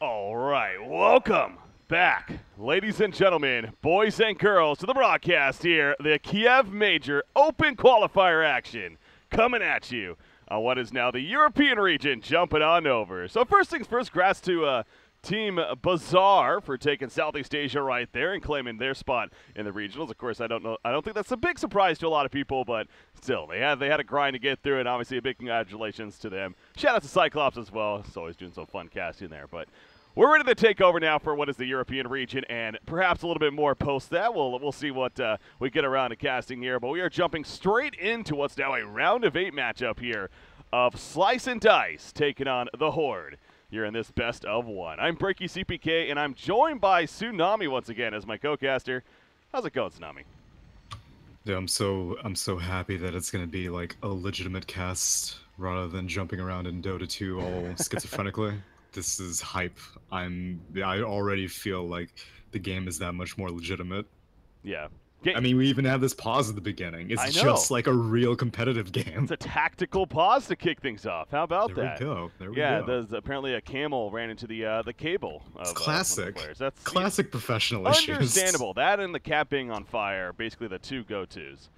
All right, welcome back, ladies and gentlemen, boys and girls, to the broadcast here. The Kiev Major Open Qualifier action coming at you on what is now the European region, jumping on over. So first things first, congrats to Team Bazaar for taking Southeast Asia right there and claiming their spot in the regionals. Of course, I don't think that's a big surprise to a lot of people, but still, they had a grind to get through, and obviously a big congratulations to them. Shout out to Cyclops as well. It's always doing some fun casting there, but we're ready to take over now for what is the European region, and perhaps a little bit more post that. We'll see what we get around to casting here, but we are jumping straight into what's now a round of 8 matchup here of Slice and Dice taking on the Horde here in this best of 1. I'm Breaky CPK, and I'm joined by Tsunami once again as my co-caster. How's it going, Tsunami? Yeah, I'm so happy that it's gonna be like a legitimate cast rather than jumping around in Dota 2 all schizophrenically. This is hype. I already feel like the game is that much more legitimate. Yeah. I mean, we even have this pause at the beginning. It's just like a real competitive game. It's a tactical pause to kick things off. How about that? There we go. There we go. Yeah, apparently a camel ran into the cable. It's of, classic. players. That's classic professional issues. Understandable. That and the cap being on fire are basically the two go-tos.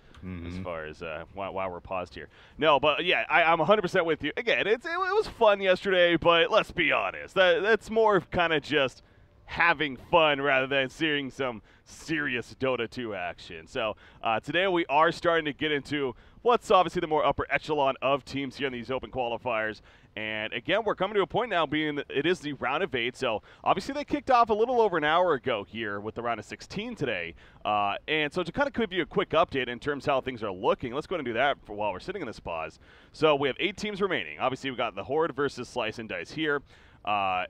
As far as why we're paused here. No, but yeah, I'm 100% with you. Again, it was fun yesterday, but let's be honest. That's more kind of just having fun rather than seeing some serious Dota 2 action. So today we are starting to get into what's obviously the more upper echelon of teams here in these open qualifiers. And again, we're coming to a point now being that it is the round of 8. So obviously they kicked off a little over an hour ago here with the round of 16 today. And so to kind of give you a quick update in terms of how things are looking, let's go ahead and do that while we're sitting in this pause. So we have 8 teams remaining. Obviously we've got the Horde versus Slice and Dice here. A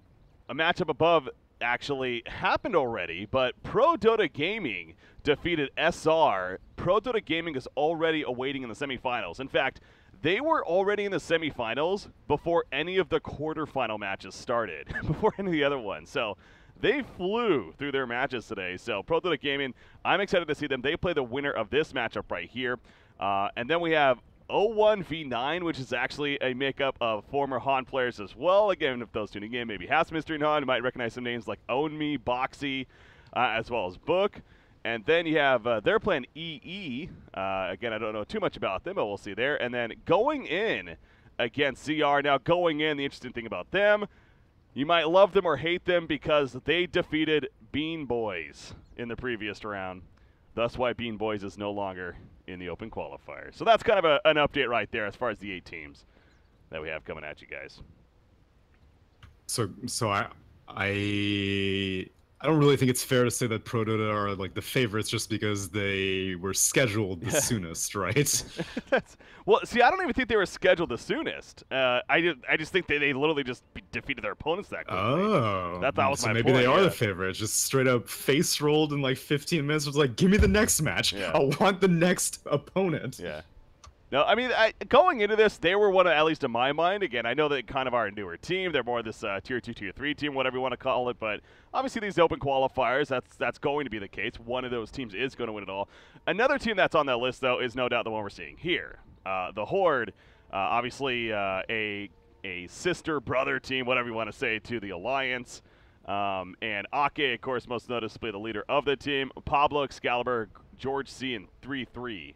matchup above actually happened already, but Pro Dota Gaming defeated SR. Pro Dota Gaming is already awaiting in the semifinals. In fact, they were already in the semifinals before any of the quarterfinal matches started, before any of the other ones. So they flew through their matches today. So Pro Dota Gaming, I'm excited to see them. They play the winner of this matchup right here. And then we have 01v9, which is actually a makeup of former Han players as well. Again, if those tuning in, maybe has Mystery and Han, you might recognize some names like Own Me, Boxy, as well as Book. And then you have, they're playing EE. Again, I don't know too much about them, but we'll see there. And then going in against CR. Now going in, the interesting thing about them, you might love them or hate them because they defeated Bean Boys in the previous round. Thus why Bean Boys is no longer in the open qualifier. So that's kind of an update right there as far as the 8 teams that we have coming at you guys. So I don't really think it's fair to say that Pro Dota are like the favorites just because they were scheduled the soonest, right? Well, see, I don't even think they were scheduled the soonest. I just think they literally just defeated their opponents that quickly. Oh, that was so my maybe point, they are the favorites. Just straight up face rolled in like 15 minutes. It was like, give me the next match. Yeah. I want the next opponent. Yeah. No, I mean, going into this, they were one of, at least in my mind, again, I know they kind of are a newer team. They're more this Tier 2, Tier 3 team, whatever you want to call it. But obviously these open qualifiers, that's going to be the case. One of those teams is going to win it all. Another team that's on that list, though, is no doubt the one we're seeing here. The Horde, obviously a sister, brother team, whatever you want to say, to the Alliance. And Ake, of course, most noticeably the leader of the team. Pablo, Excalibur, George C, and 3-3.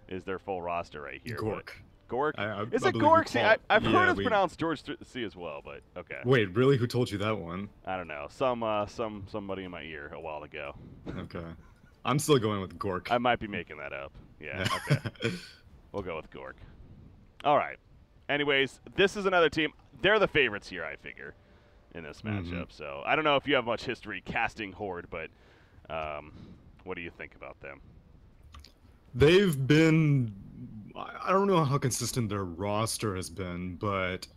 Is their full roster right here. Gork. Gork? Is it Gork? See, I've heard it's pronounced George C as well, but okay. Wait, really? Who told you that one? I don't know. Somebody in my ear a while ago. Okay. I'm still going with Gork. I might be making that up. Yeah, okay. We'll go with Gork. All right. Anyways, this is another team. They're the favorites here, I figure, in this matchup. So I don't know if you have much history casting Horde, but what do you think about them? They've been, I don't know how consistent their roster has been, but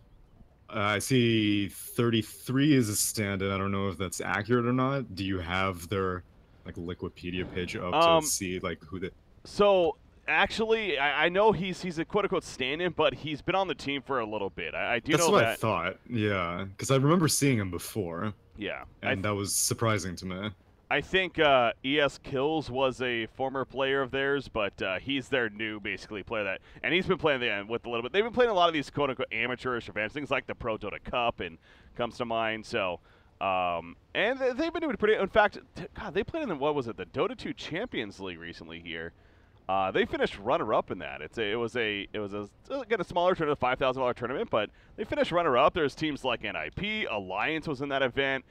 I see 33 is a stand-in. I don't know if that's accurate or not. Do you have their like Wikipedia page up to see like who they? So actually, I know he's a quote-unquote stand-in, but he's been on the team for a little bit. I do know that. That's what I thought. Yeah, because I remember seeing him before. Yeah, and that was surprising to me. I think ES Kills was a former player of theirs, but he's their new, basically, player that, and he's been playing with a little bit. They've been playing a lot of these quote-unquote amateurish events, things like the Pro Dota Cup, and comes to mind. So And they've been doing pretty. In fact, God, they played in what was it, the Dota 2 Champions League recently here. They finished runner-up in that. It was again a smaller tournament, $5,000 tournament, but they finished runner-up. There's teams like NIP, Alliance was in that event,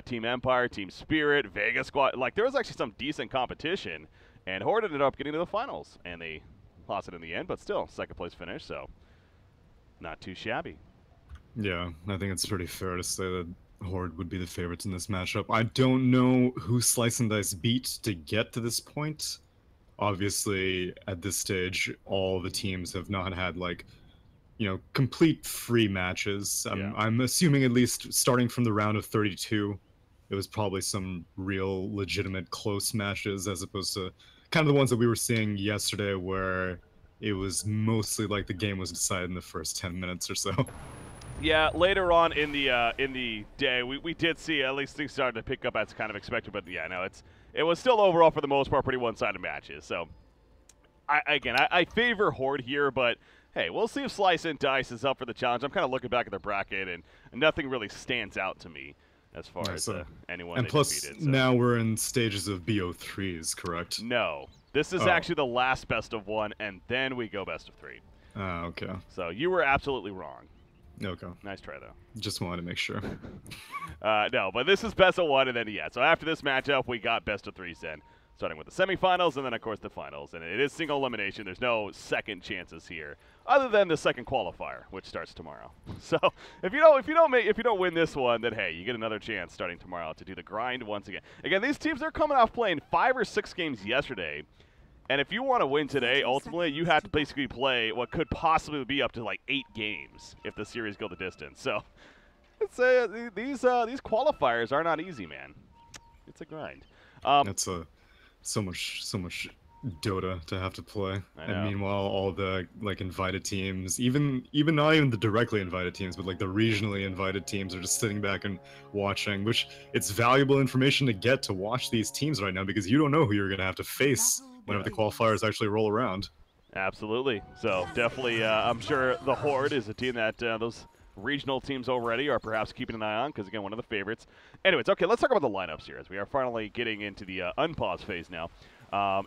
Team Empire, Team Spirit, Vega Squad. Like there was actually some decent competition, and Horde ended up getting to the finals, and they lost it in the end, but still second place finish, so not too shabby. Yeah, I think it's pretty fair to say that Horde would be the favorites in this matchup. I don't know who Slice and Dice beat to get to this point. Obviously, at this stage, all the teams have not had, like, you know, complete free matches. I'm assuming at least starting from the round of 32, it was probably some real legitimate close matches as opposed to kind of the ones that we were seeing yesterday where it was mostly like the game was decided in the first 10 minutes or so. Yeah, later on in the day, we did see at least things started to pick up as kind of expected, but yeah, no, it was still overall for the most part pretty one-sided matches. So, I favor Horde here, but hey, we'll see if Slice and Dice is up for the challenge. I'm kind of looking back at the bracket, and nothing really stands out to me as far as anyone and they plus, defeated. So. Now we're in stages of BO3s, correct? No, this is actually the last best of one, and then we go best of three. Okay. So you were absolutely wrong. Okay. Nice try, though. Just wanted to make sure. No, but this is best of one, and then, yeah. So after this matchup, we got best of threes then, starting with the semifinals and then, of course, the finals. And it is single elimination. There's no second chances here, other than the second qualifier, which starts tomorrow. So if you don't win this one, then hey, you get another chance starting tomorrow to do the grind once again. Again, these teams are coming off playing 5 or 6 games yesterday. And if you want to win today, ultimately, you have to basically play what could possibly be up to like 8 games if the series go the distance. So, it's these qualifiers are not easy, man. It's a grind. It's so much Dota to have to play, and meanwhile, all the like invited teams, even not even the directly invited teams, but like the regionally invited teams, are just sitting back and watching. Which it's valuable information to get to watch these teams right now because you don't know who you're gonna have to face whenever the qualifiers actually roll around. Absolutely. So definitely, I'm sure the Horde is a team that those regional teams already are perhaps keeping an eye on because, again, one of the favorites. Anyways, okay, let's talk about the lineups here as we are finally getting into the unpause phase now.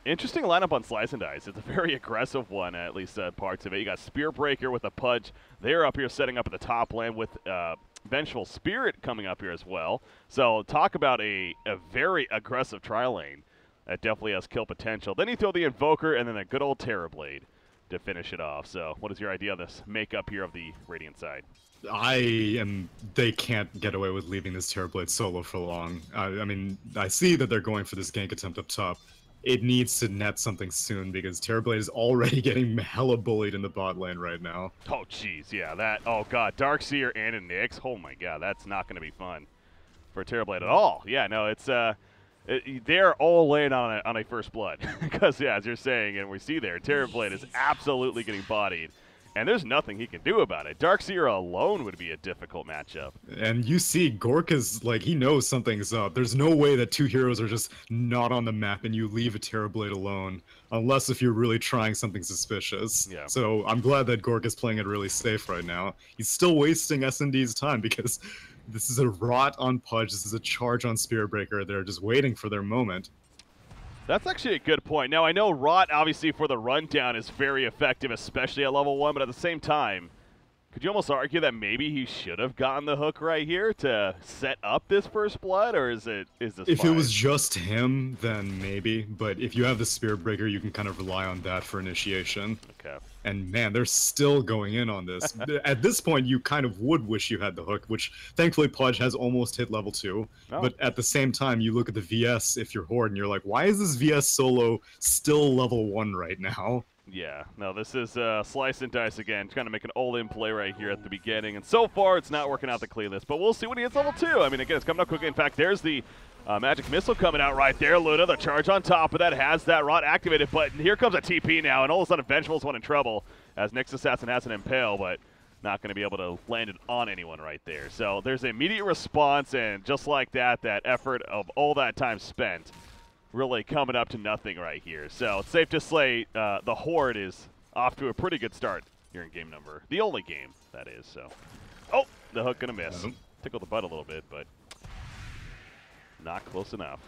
Interesting lineup on Slice and Dice. It's a very aggressive one, at least parts of it. You got Spear Breaker with a Pudge. They're up here setting up at the top lane with Vengeful Spirit coming up here as well. So talk about a very aggressive tri-lane. That definitely has kill potential. Then you throw the Invoker and then a good old Terrorblade to finish it off. So what is your idea of this makeup here of the Radiant side? They can't get away with leaving this Terrorblade solo for long. I mean, I see that they're going for this gank attempt up top. It needs to net something soon because Terrorblade is already getting hella bullied in the bot lane right now. Oh, jeez, yeah, oh god, Darkseer and a Nyx, oh my god, that's not going to be fun for Terrorblade at all. Yeah, no, it's, they're all in on a first blood because, yeah, as you're saying, and we see there, Terrorblade is absolutely getting bodied, and there's nothing he can do about it. Darkseer alone would be a difficult matchup. And you see, Gorka's, like, he knows something's up. There's no way that 2 heroes are just not on the map and you leave a Terrorblade alone, unless if you're really trying something suspicious. Yeah. So I'm glad that Gorka's playing it really safe right now. He's still wasting S&D's time because this is a rot on Pudge, this is a charge on Spear Breaker. They're just waiting for their moment. That's actually a good point. Now, I know Rot, obviously, for the rundown is very effective, especially at level 1, but at the same time, could you almost argue that maybe he should have gotten the hook right here to set up this first blood, or is this If fine? it was just him, then maybe, but if you have the Spear Breaker, you can kind of rely on that for initiation. Okay. And man, they're still going in on this. At this point, you kind of would wish you had the hook, which thankfully Pudge has almost hit level 2. Oh. But at the same time, you look at the VS if you're Horde, and you're like, why is this VS solo still level 1 right now? Yeah, no, this is Slice and Dice again, trying to make an all-in play right here at the beginning. And so far, it's not working out the cleanest, but we'll see when he hits level 2. I mean, again, it's coming up quickly. In fact, there's the Magic Missile coming out right there. Luna, the charge on top of that has that Rot activated, but here comes a TP now, and all of a sudden, Vengeful's one in trouble as Nyx Assassin has an Impale, but not going to be able to land it on anyone right there. So there's an immediate response, and just like that, that effort of all that time spent really coming up to nothing right here. So it's safe to say the Horde is off to a pretty good start here in game number. The only game, that is. So, oh, the hook going to miss. Tickle the butt a little bit, but not close enough.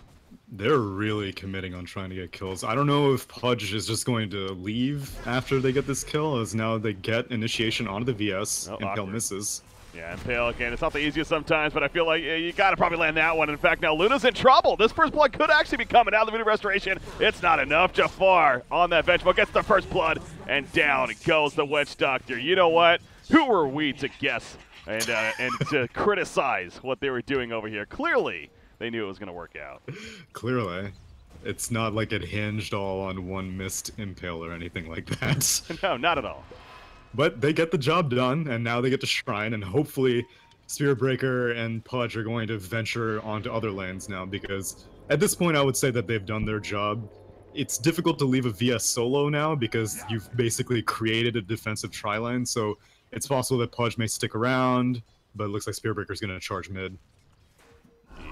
They're really committing on trying to get kills. I don't know if Pudge is just going to leave after they get this kill, as now they get initiation onto the VS, and Impale misses. Yeah, Impale again. It's not the easiest sometimes, but I feel like you got to probably land that one. In fact, now Luna's in trouble. This first blood could actually be coming out of the Voodoo Restoration. It's not enough. Jafar on that bench, but gets the first blood, and down goes the Witch Doctor. You know what? Who were we to guess and to criticize what they were doing over here? Clearly, they knew it was going to work out. Clearly. It's not like it hinged all on one missed Impale or anything like that. No, not at all. But they get the job done, and now they get to Shrine, and hopefully Spearbreaker and Pudge are going to venture onto other lanes now, because at this point I would say that they've done their job. It's difficult to leave a VS solo now, because you've basically created a defensive tri-lane, so it's possible that Pudge may stick around, but it looks like Spearbreaker's going to charge mid.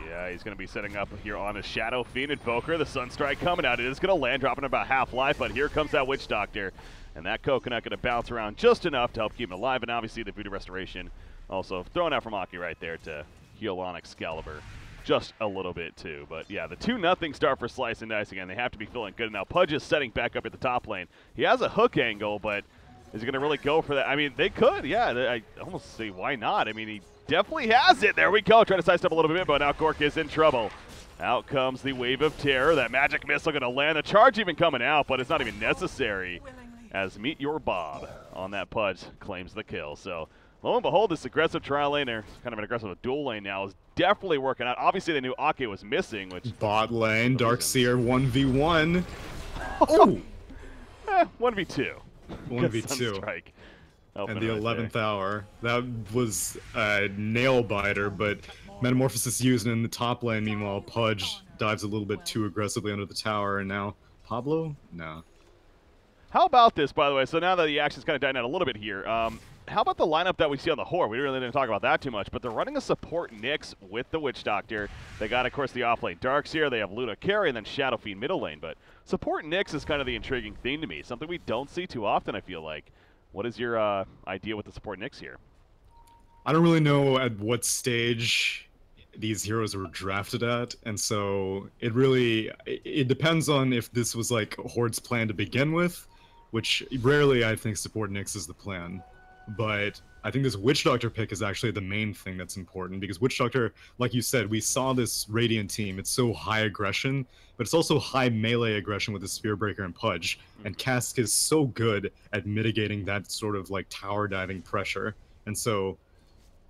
Yeah, he's going to be setting up here on a Shadow Fiend Invoker. The Sunstrike coming out. It is going to land, dropping about half life, but here comes that Witch Doctor. And that Coconut going to bounce around just enough to help keep him alive. And obviously the Voodoo Restoration also thrown out from Aki right there to heal on Excalibur just a little bit too. But yeah, the 2-0 start for Slice and Dice again. They have to be feeling good. Now Pudge is setting back up at the top lane. He has a hook angle, but is he going to really go for that? I mean, they could, yeah. I almost say, why not? I mean, he definitely has it. There we go. Trying to sidestep a little bit, but now Gork is in trouble. Out comes the Wave of Terror. That Magic Missile going to land. The charge even coming out, but it's not even necessary, as Meet Your Bob on that Pudge claims the kill. So lo and behold, this aggressive trial lane, or kind of an aggressive dual lane now, is definitely working out. Obviously, they knew Ake was missing, which bot lane, Darkseer 1v1. Oh! 1v2. 1v2. And the 11th hour. That was a nail biter, but Metamorphosis used in the top lane. Meanwhile, Pudge dives a little bit too aggressively under the tower, and now Pablo? No. How about this, by the way? So now that the action's kind of dying out a little bit here, how about the lineup that we see on the Horde? We really didn't talk about that too much, but they're running a support Nyx with the Witch Doctor. They got, of course, the off-lane Darkseer. They have Luna carry, and then Shadow Fiend middle lane. But support Nyx is kind of the intriguing thing to me, something we don't see too often, I feel like. What is your idea with the support Nyx here? I don't really know at what stage these heroes were drafted at, and so it depends on if this was like Horde's plan to begin with, which rarely I think support Nyx is the plan. But I think this Witch Doctor pick is actually the main thing that's important, because Witch Doctor, like you said, we saw this Radiant team. It's so high aggression, but it's also high melee aggression with the Spearbreaker and Pudge. And Cask is so good at mitigating that sort of like tower diving pressure. And so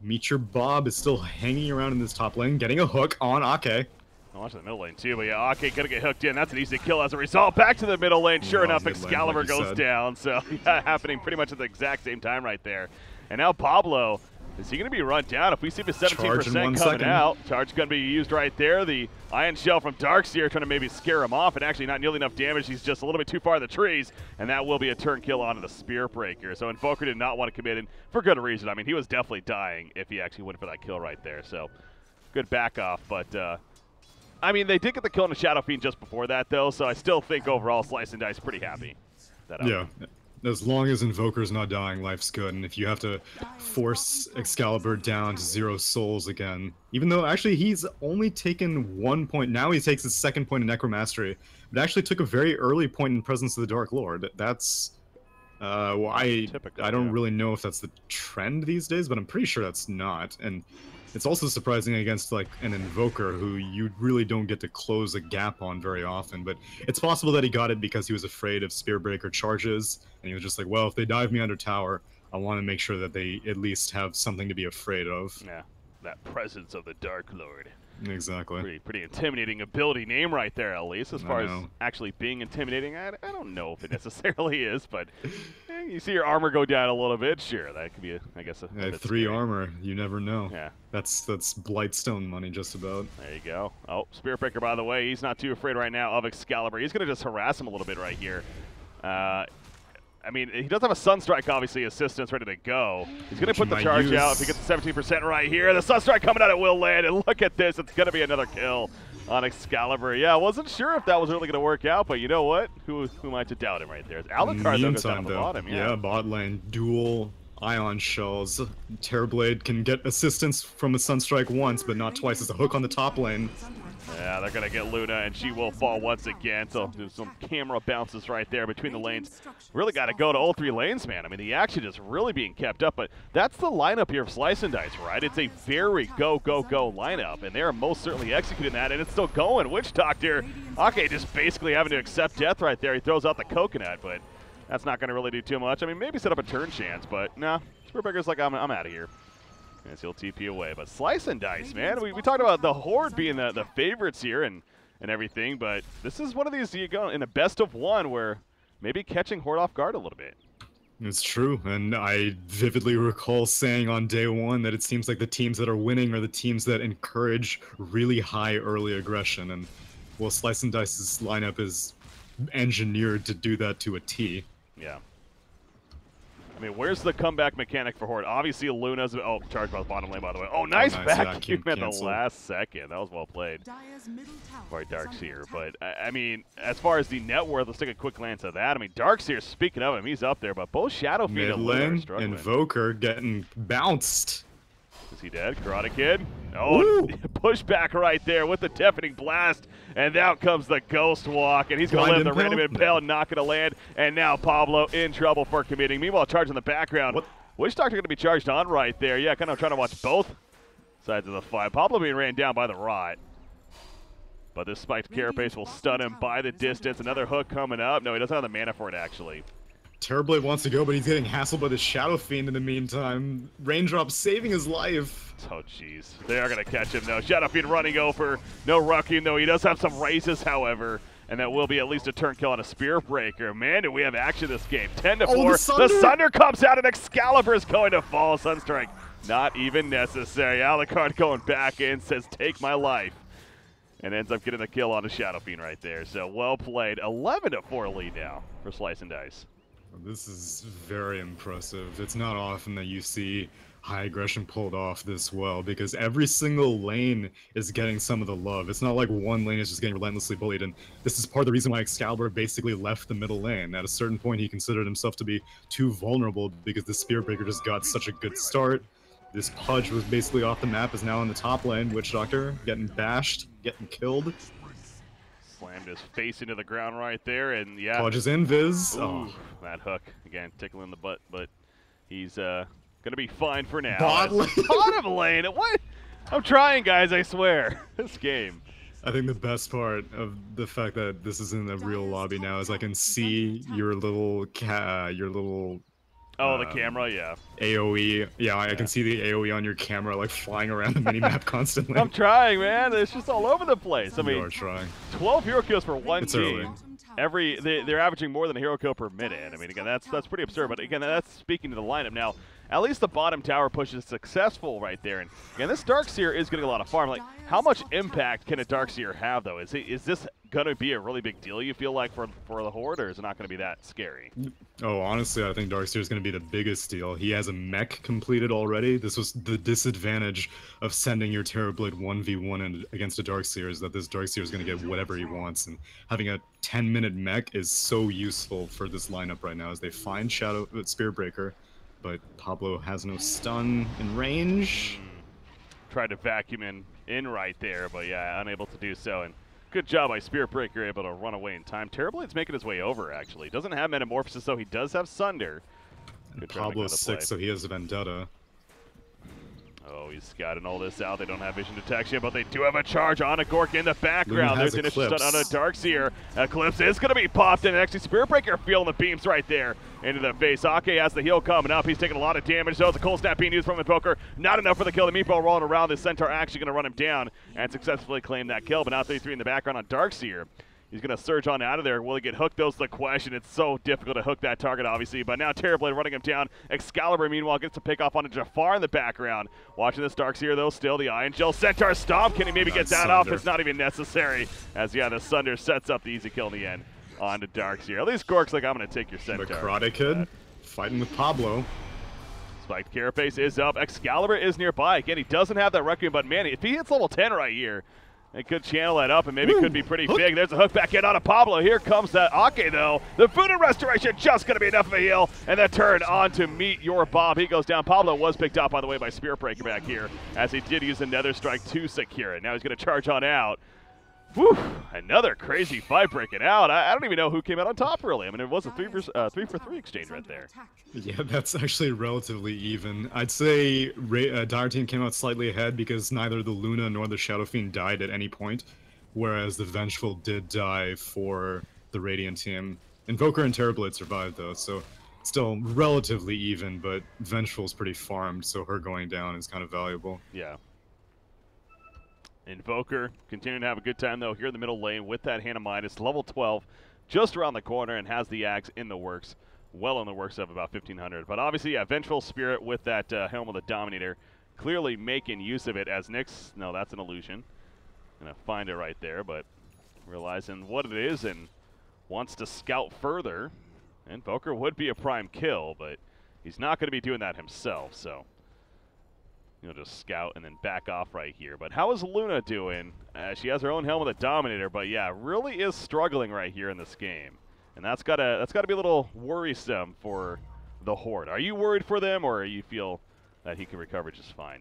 Meet Your Bob is still hanging around in this top lane, getting a hook on Ake. I'm watching the middle lane too, but yeah, Ake gonna get hooked in. That's an easy kill as a result. Back to the middle lane. Sure enough, Excalibur goes down. So yeah, happening pretty much at the exact same time right there. And now Pablo, is he going to be run down? If we see the 17% coming out, charge going to be used right there. The Iron Shell from Darkseer trying to maybe scare him off, and actually not nearly enough damage. He's just a little bit too far in the trees, and that will be a turn kill onto the Spearbreaker. So Invoker did not want to commit, and for good reason. I mean, he was definitely dying if he actually went for that kill right there. So good back off, but I mean, they did get the kill on the Shadow Fiend just before that, though, so I still think overall Slice and Dice pretty happy. Yeah. As long as Invoker's not dying, life's good. And if you have to force Excalibur down to 0 souls again, even though actually he's only taken 1 point, now he takes his 2nd point in Necromastery, but actually took a very early point in Presence of the Dark Lord. That's, well, I don't really know if that's the trend these days, but I'm pretty sure that's not. And it's also surprising against like an Invoker who you really don't get to close a gap on very often, but it's possible that he got it because he was afraid of Spearbreaker charges, and he was just like, well, if they dive me under tower, I want to make sure that they at least have something to be afraid of. Yeah, that Presence of the Dark Lord. Exactly. Pretty intimidating ability name right there, at least. As far as actually being intimidating, I don't know if it necessarily is, but you see your armor go down a little bit, sure, that could be, I guess, a 3 scary. armor, you never know. Yeah. That's Blightstone money, just about. There you go. Oh, Spearbreaker, by the way, he's not too afraid right now of Excalibur. He's going to just harass him a little bit right here. I mean, he does have a Sunstrike, obviously, assistance ready to go. He's going to put the charge out if he gets the 17% right here. The Sunstrike coming out, it will land, and look at this. It's going to be another kill on Excalibur. Yeah, I wasn't sure if that was really going to work out, but you know what? Who am I to doubt him right there? Alucard, though, goes down on the bottom. Yeah, bot lane, dual Ion Shells. Terrorblade can get assistance from a Sunstrike once, but not twice. It's a hook on the top lane. Yeah, they're going to get Luna, and she will fall once again. So there's some camera bounces right there between the lanes. Really got to go to all 3 lanes, man. I mean, the action is really being kept up, but that's the lineup here of Slice and Dice, right? It's a very go, go, go lineup, and they are most certainly executing that, and it's still going. Witch Doctor, okay, just basically having to accept death right there. He throws out the coconut, but that's not going to really do too much. I mean, maybe set up a turn chance, but nah. Spearbreaker's like, I'm out of here. As he'll TP away. But Slice and Dice, man. We talked about the Horde being the favorites here and everything, but this is one of these you go in a best of one where maybe catching Horde off guard a little bit. It's true, and I vividly recall saying on day one that it seems like the teams that are winning are the teams that encourage really high early aggression, and well, Slice and Dice's lineup is engineered to do that to a T. Yeah. I mean, where's the comeback mechanic for Horde? Obviously, Luna's... Oh, charged by the bottom lane, by the way. Oh, nice vacuum at the last second. That was well played by Darkseer. But, I mean, as far as the net worth, let's take a quick glance at that. I mean, Darkseer, speaking of him, he's up there. But both Shadow Fiend and Luna are struggling. Invoker getting bounced. Is he dead? Karate Kid? Oh, pushback right there with the deafening blast. And out comes the Ghost Walk. And he's going to live the random impale, not going to land. And now Pablo in trouble for committing. Meanwhile, charge in the background. Witch Doctor going to be charged on right there. Yeah, kind of trying to watch both sides of the fight. Pablo being ran down by the rot. But this spiked carapace will stun him by the distance. Another hook coming up. No, he doesn't have the mana for it, actually. Terrorblade wants to go, but he's getting hassled by the Shadow Fiend in the meantime. Raindrop saving his life. Oh, jeez. They are going to catch him, though. Shadow Fiend running over. No Rucking, though. He does have some raises, however. And that will be at least a turn kill on a Spear Breaker. Man, do we have action this game. 10-4. The Sunder comes out, and Excalibur is going to fall. Sunstrike not even necessary. Alucard going back in, says, take my life. And ends up getting the kill on the Shadow Fiend right there. So, well played. 11-4 lead now for Slice and Dice. This is very impressive. It's not often that you see high aggression pulled off this well, because every single lane is getting some of the love. It's not like one lane is just getting relentlessly bullied, and this is part of the reason why Excalibur basically left the middle lane. At a certain point, he considered himself to be too vulnerable because the Spearbreaker just got such a good start. This Pudge was basically off the map, is now in the top lane. Witch Doctor getting bashed, getting killed. Slammed his face into the ground right there, and yeah. Pudge is invis. Ooh, that hook, again, tickling the butt, but he's going to be fine for now. Bottom lane, what? I'm trying, guys, I swear. This game. I think the best part of the fact that this is in the real lobby now is I can see your little Oh, the camera, yeah. AoE. Yeah, I can see the AoE on your camera, like, flying around the minimap constantly. I'm trying, man. It's just all over the place. I mean, you're trying. 12 hero kills for one it's team. Early. They're averaging more than a hero kill per minute. I mean, again, that's pretty absurd. But, again, that's speaking to the lineup. Now, at least the bottom tower push is successful right there. And, again, this Darkseer is getting a lot of farm. Like, how much impact can a Darkseer have, though? Is this going to be a really big deal, you feel like, for the Horde, or is it not going to be that scary? Oh, honestly, I think Darkseer is going to be the biggest deal. He has a mech completed already. This was the disadvantage of sending your Terrorblade 1v1 against a Darkseer, is that this Darkseer is going to get whatever he wants. And having a 10-minute mech is so useful for this lineup right now as they find Spearbreaker. But Pablo has no stun in range. Tried to vacuum in right there, but yeah, unable to do so. And good job by Spearbreaker, able to run away in time. Terrorblade's making his way over, actually. Doesn't have Metamorphosis, though. He does have Sunder. And Pablo's 6, so he has a Vendetta. Oh, he's scouting all this out. They don't have vision detection, but they do have a charge on a Gork in the background. There's an initial stun on a Darkseer. Eclipse is going to be popped, and actually Spearbreaker feeling the beams right there into the face. Ake has the heal coming up. He's taking a lot of damage, though. It's a cold snap being used from Invoker. Not enough for the kill. The meatball rolling around. The Centaur actually going to run him down and successfully claim that kill, but now 33 in the background on Darkseer. He's going to surge on out of there. Will he get hooked? Those the question. It's so difficult to hook that target, obviously. But now Terrorblade running him down. Excalibur, meanwhile, gets to pick off on a Jafar in the background. Watching this Darkseer, though, still the Iron Gel. Centaur stomp. Can he maybe get that off? It's not even necessary. As, yeah, the Sunder sets up the easy kill in the end on to Darkseer. At least Gork's like, I'm going to take your Centaur. The Karate Kid fighting with Pablo. Spiked Carapace is up. Excalibur is nearby. Again, he doesn't have that Requiem, but, man, if he hits level 10 right here, it could channel that up and maybe could be pretty big. There's a hook back in on a Pablo. Here comes that Ake, though. The Fuda Restoration just going to be enough of a heal. And the turn on to meet your Bob. He goes down. Pablo was picked up, by the way, by Spearbreaker back here, as he did use another strike to secure it. Now he's going to charge on out. Whew, another crazy fight breaking out. I don't even know who came out on top, really. I mean, it was a 3-for-3 exchange right there. Yeah, that's actually relatively even. I'd say Dire Team came out slightly ahead because neither the Luna nor the Shadow Fiend died at any point, whereas the Vengeful did die for the Radiant team. Invoker and Terrorblade survived, though, so still relatively even, but Vengeful's pretty farmed, so her going down is kind of valuable. Yeah. Invoker continuing to have a good time, though, here in the middle lane with that Hannah Midas, level 12, just around the corner, and has the axe in the works, well in the works of about 1,500. But obviously, yeah, Vengeful Spirit with that Helm of the Dominator, clearly making use of it as Nyx, no, that's an illusion. Gonna find it right there, but realizing what it is and wants to scout further. Invoker would be a prime kill, but he's not going to be doing that himself, so he'll just scout and then back off right here. But how is Luna doing? She has her own Helm of the Dominator, but yeah, really is struggling right here in this game. And that's gotta be a little worrisome for the Horde. Are you worried for them, or you feel that he can recover just fine?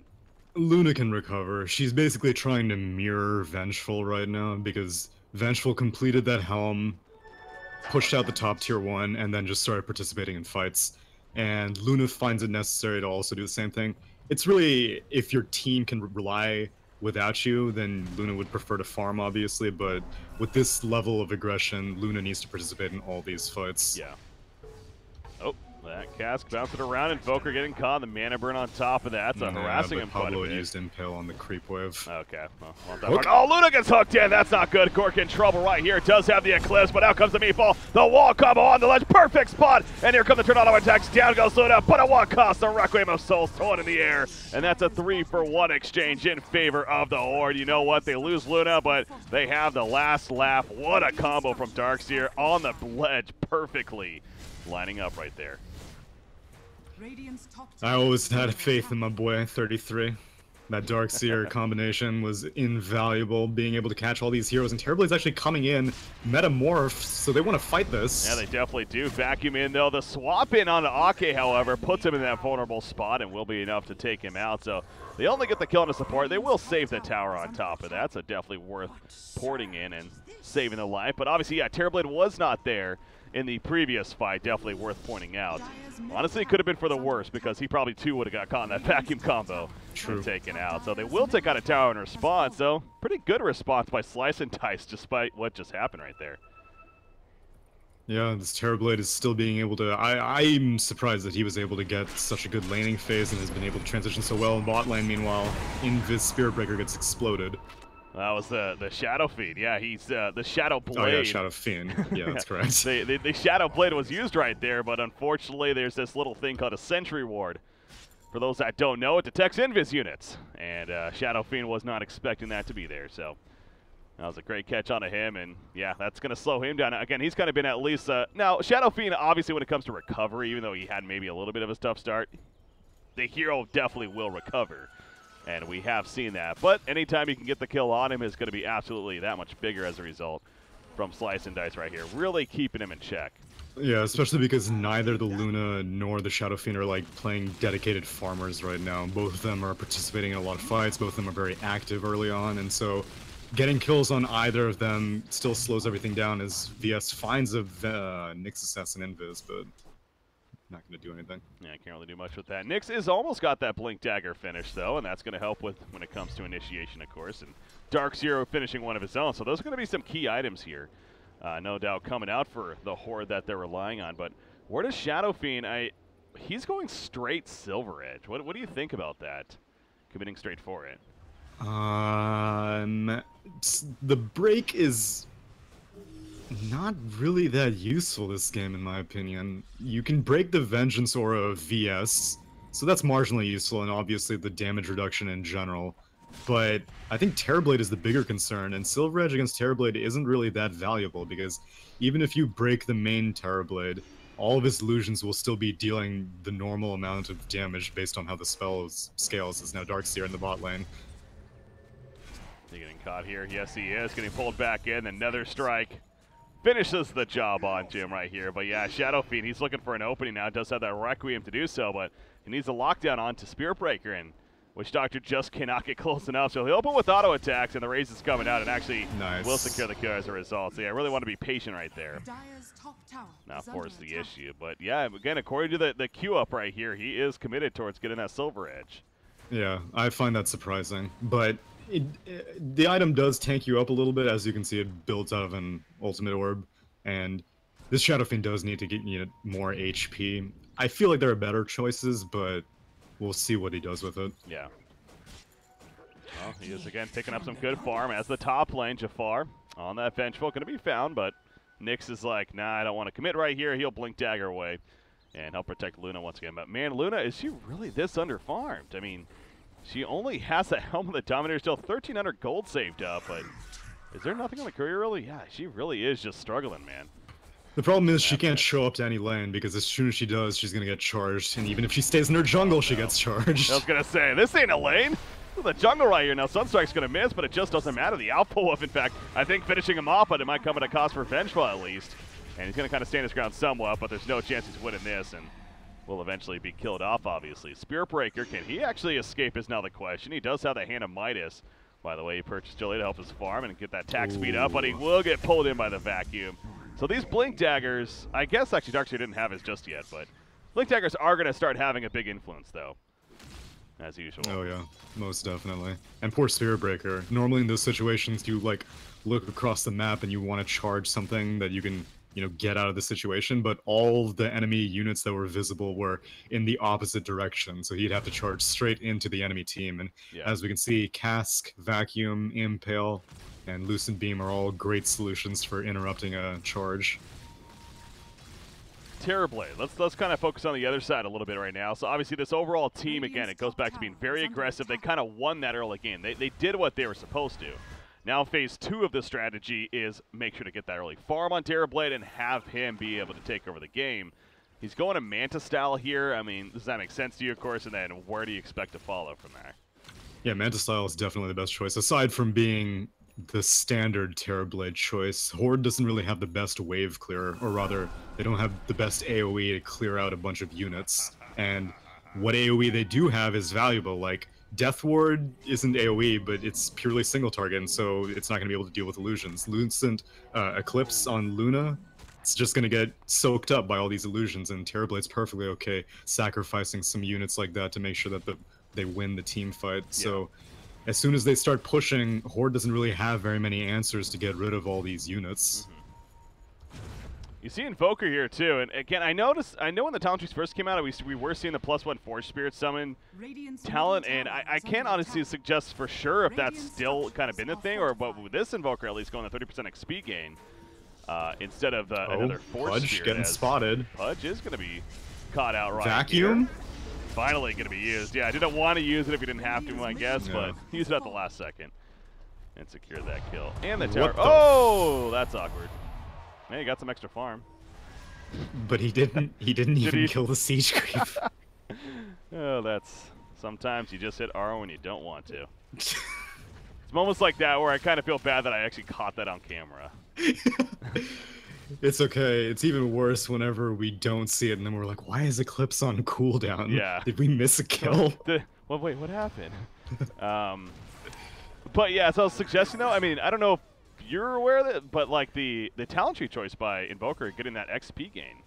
Luna can recover. She's basically trying to mirror Vengeful right now, because Vengeful completed that Helm, pushed out the top tier 1, and then just started participating in fights. And Luna finds it necessary to also do the same thing. It's really, if your team can rely without you, then Luna would prefer to farm, obviously, but with this level of aggression, Luna needs to participate in all these fights. Yeah. Oh, that cask bouncing around, Invoker getting caught, the mana burn on top of that, so harassing him quite a bit. Used Impale on the creep wave. Okay. Well, oh, Luna gets hooked in. That's not good. Cork in trouble right here. Does have the Eclipse, but out comes the Meatball. The wall combo on the ledge. Perfect spot. And here come the tornado attacks. Down goes Luna, but at what cost? The Requiem of Souls thrown in the air. And that's a 3-for-1 exchange in favor of the Horde. You know what? They lose Luna, but they have the last laugh. What a combo from Darkseer on the ledge perfectly. Lining up right there. I always had faith in my boy, 33. That Darkseer combination was invaluable, being able to catch all these heroes, and Terrorblade's actually coming in, metamorph, so they want to fight this. Yeah, they definitely do. Vacuum in, though. The swap in on Ake, however, puts him in that vulnerable spot and will be enough to take him out, so they only get the kill on the support. They will save the tower on top of that, so definitely worth porting in and saving the life. But obviously, yeah, Terrorblade was not there in the previous fight, definitely worth pointing out. Honestly, it could have been for the worst, because he probably too would have got caught in that vacuum combo. True. And taken out. So they will take out a tower in response, though. Pretty good response by Slice and Dice, despite what just happened right there. Yeah, this Terrorblade is still being able to... I'm surprised that he was able to get such a good laning phase and has been able to transition so well in bot lane. Meanwhile, Invis Spirit Breaker gets exploded. That was the Shadow Fiend. Yeah, he's the Shadow Blade. Oh yeah, Shadow Fiend. Yeah, that's correct. The Shadow Blade was used right there, but unfortunately there's this little thing called a Sentry Ward. For those that don't know, it detects Invis units, and Shadow Fiend was not expecting that to be there, so that was a great catch onto him, and yeah, that's going to slow him down. Again, he's kind of been at least... now, Shadow Fiend, obviously, when it comes to recovery, even though he had maybe a little bit of a tough start, the hero definitely will recover. And we have seen that. But anytime you can get the kill on him is going to be absolutely that much bigger as a result from Slice and Dice right here. Really keeping him in check. Yeah, especially because neither the Luna nor the Shadow Fiend are like playing dedicated farmers right now. Both of them are participating in a lot of fights. Both of them are very active early on. And so getting kills on either of them still slows everything down as VS finds a Nyx Assassin Invis, but not going to do anything. Yeah, I can't really do much with that. Nyx is almost got that Blink Dagger finish, though, and that's going to help with when it comes to initiation, of course. And Darkseer finishing one of his own. So those are going to be some key items here. No doubt coming out for the Horde that they're relying on. But where does Shadow Fiend? He's going straight Silver Edge. What do you think about that? Committing straight for it. The break is not really that useful this game, in my opinion. You can break the Vengeance Aura VS, so that's marginally useful, and obviously the damage reduction in general. But I think Terrorblade is the bigger concern, and Silver Edge against Terrorblade isn't really that valuable, because even if you break the main Terrorblade, all of his illusions will still be dealing the normal amount of damage based on how the spell scales. Is now Darkseer in the bot lane. He's getting caught here. Yes, he is. Getting pulled back in. Another strike. Finishes the job on Jim right here. But yeah, Shadow Fiend, he's looking for an opening now. Does have that Requiem to do so, but he needs a lockdown onto Spirit Breaker, and Witch Doctor just cannot get close enough, so he'll open with auto attacks, and the raise is coming out, and actually will secure the kill as a result. So yeah, I really want to be patient right there. Not force the issue, but yeah, again, according to the queue up right here, he is committed towards getting that silver edge. Yeah, I find that surprising, but the item does tank you up a little bit. As you can see, it builds out of an ultimate orb, and this Shadow Fiend does need to get more HP. I feel like there are better choices, but we'll see what he does with it. Yeah. Well, he is, again, picking up some good farm as the top lane. Jafar on that Vengeful, going to be found, but Nyx is like, nah, I don't want to commit right here. He'll blink dagger away and help protect Luna once again. But, man, Luna, is she really this underfarmed? I mean, she only has the Helm of the Dominator, still 1,300 gold saved up, but is there nothing on the courier, really? Yeah, she really is just struggling, man. The problem is she can't show up to any lane, because as soon as she does, she's going to get charged, and even if she stays in her jungle, she gets charged. I was going to say, this ain't a lane. The jungle right here. Now, Sunstrike's going to miss, but it just doesn't matter. The Alpha Wolf, in fact, I think finishing him off, but it might come at a cost for Vengeful at least. And he's going to kind of stand his ground somewhat, but there's no chance he's winning this, and will eventually be killed off, obviously. Spirit Breaker, can he actually escape is now the question. He does have the Hand of Midas. By the way, he purchased Jolly to help his farm and get that attack speed up, but he will get pulled in by the vacuum. So these Blink Daggers, I guess actually Darkseid didn't have his just yet, but Blink Daggers are going to start having a big influence, though, as usual. Oh, yeah, most definitely. And poor Spirit Breaker. Normally in those situations, you, like, look across the map and you want to charge something that you can, get out of the situation, but all of the enemy units that were visible were in the opposite direction, so he'd have to charge straight into the enemy team. And as we can see, Cask, Vacuum, Impale, and Lucent Beam are all great solutions for interrupting a charge. Terrorblade. Let's kind of focus on the other side a little bit right now. So obviously this overall team, again, it goes back to being very aggressive. They kind of won that early game. They did what they were supposed to. Now phase 2 of the strategy is make sure to get that early farm on Terrorblade and have him be able to take over the game. He's going to Manta style here. I mean, does that make sense to you, of course? And then where do you expect to follow from there? Yeah, Manta style is definitely the best choice. Aside from being the standard Terrorblade choice, Horde doesn't really have the best wave clearer, or rather, they don't have the best AoE to clear out a bunch of units. And what AoE they do have is valuable. Like, Death Ward isn't AoE, but it's purely single target, and so it's not going to be able to deal with illusions. Lucent Eclipse on Luna, it's just going to get soaked up by all these illusions, and Terrorblade's perfectly okay sacrificing some units like that to make sure that they win the team fight. Yeah. So as soon as they start pushing, Horde doesn't really have very many answers to get rid of all these units. You see Invoker here too, and again, I know when the talent trees first came out, we were seeing the +1 Forge Spirit summon talent, and I can't honestly suggest for sure if that's still kind of been the thing, or but with this Invoker at least going to 30% XP gain instead of another Forge Pudge Spirit. Getting spotted. Pudge is going to be caught out right Vacuum? Here. Finally going to be used. Yeah, I didn't want to use it if you didn't have to, I guess, but use it at the last second and secure that kill. And the tower. Oh, that's awkward. Man, he got some extra farm. But he didn't even kill the siege creep. Oh, that's sometimes you just hit R when you don't want to. It's moments like that where I kind of feel bad that I actually caught that on camera. It's okay. It's even worse whenever we don't see it and then we're like, why is Eclipse on cooldown? Yeah. Did we miss a kill? Well, wait, what happened? But yeah, so I was suggesting though, I mean, I don't know if you're aware of it, but like the talent tree choice by Invoker getting that XP gain.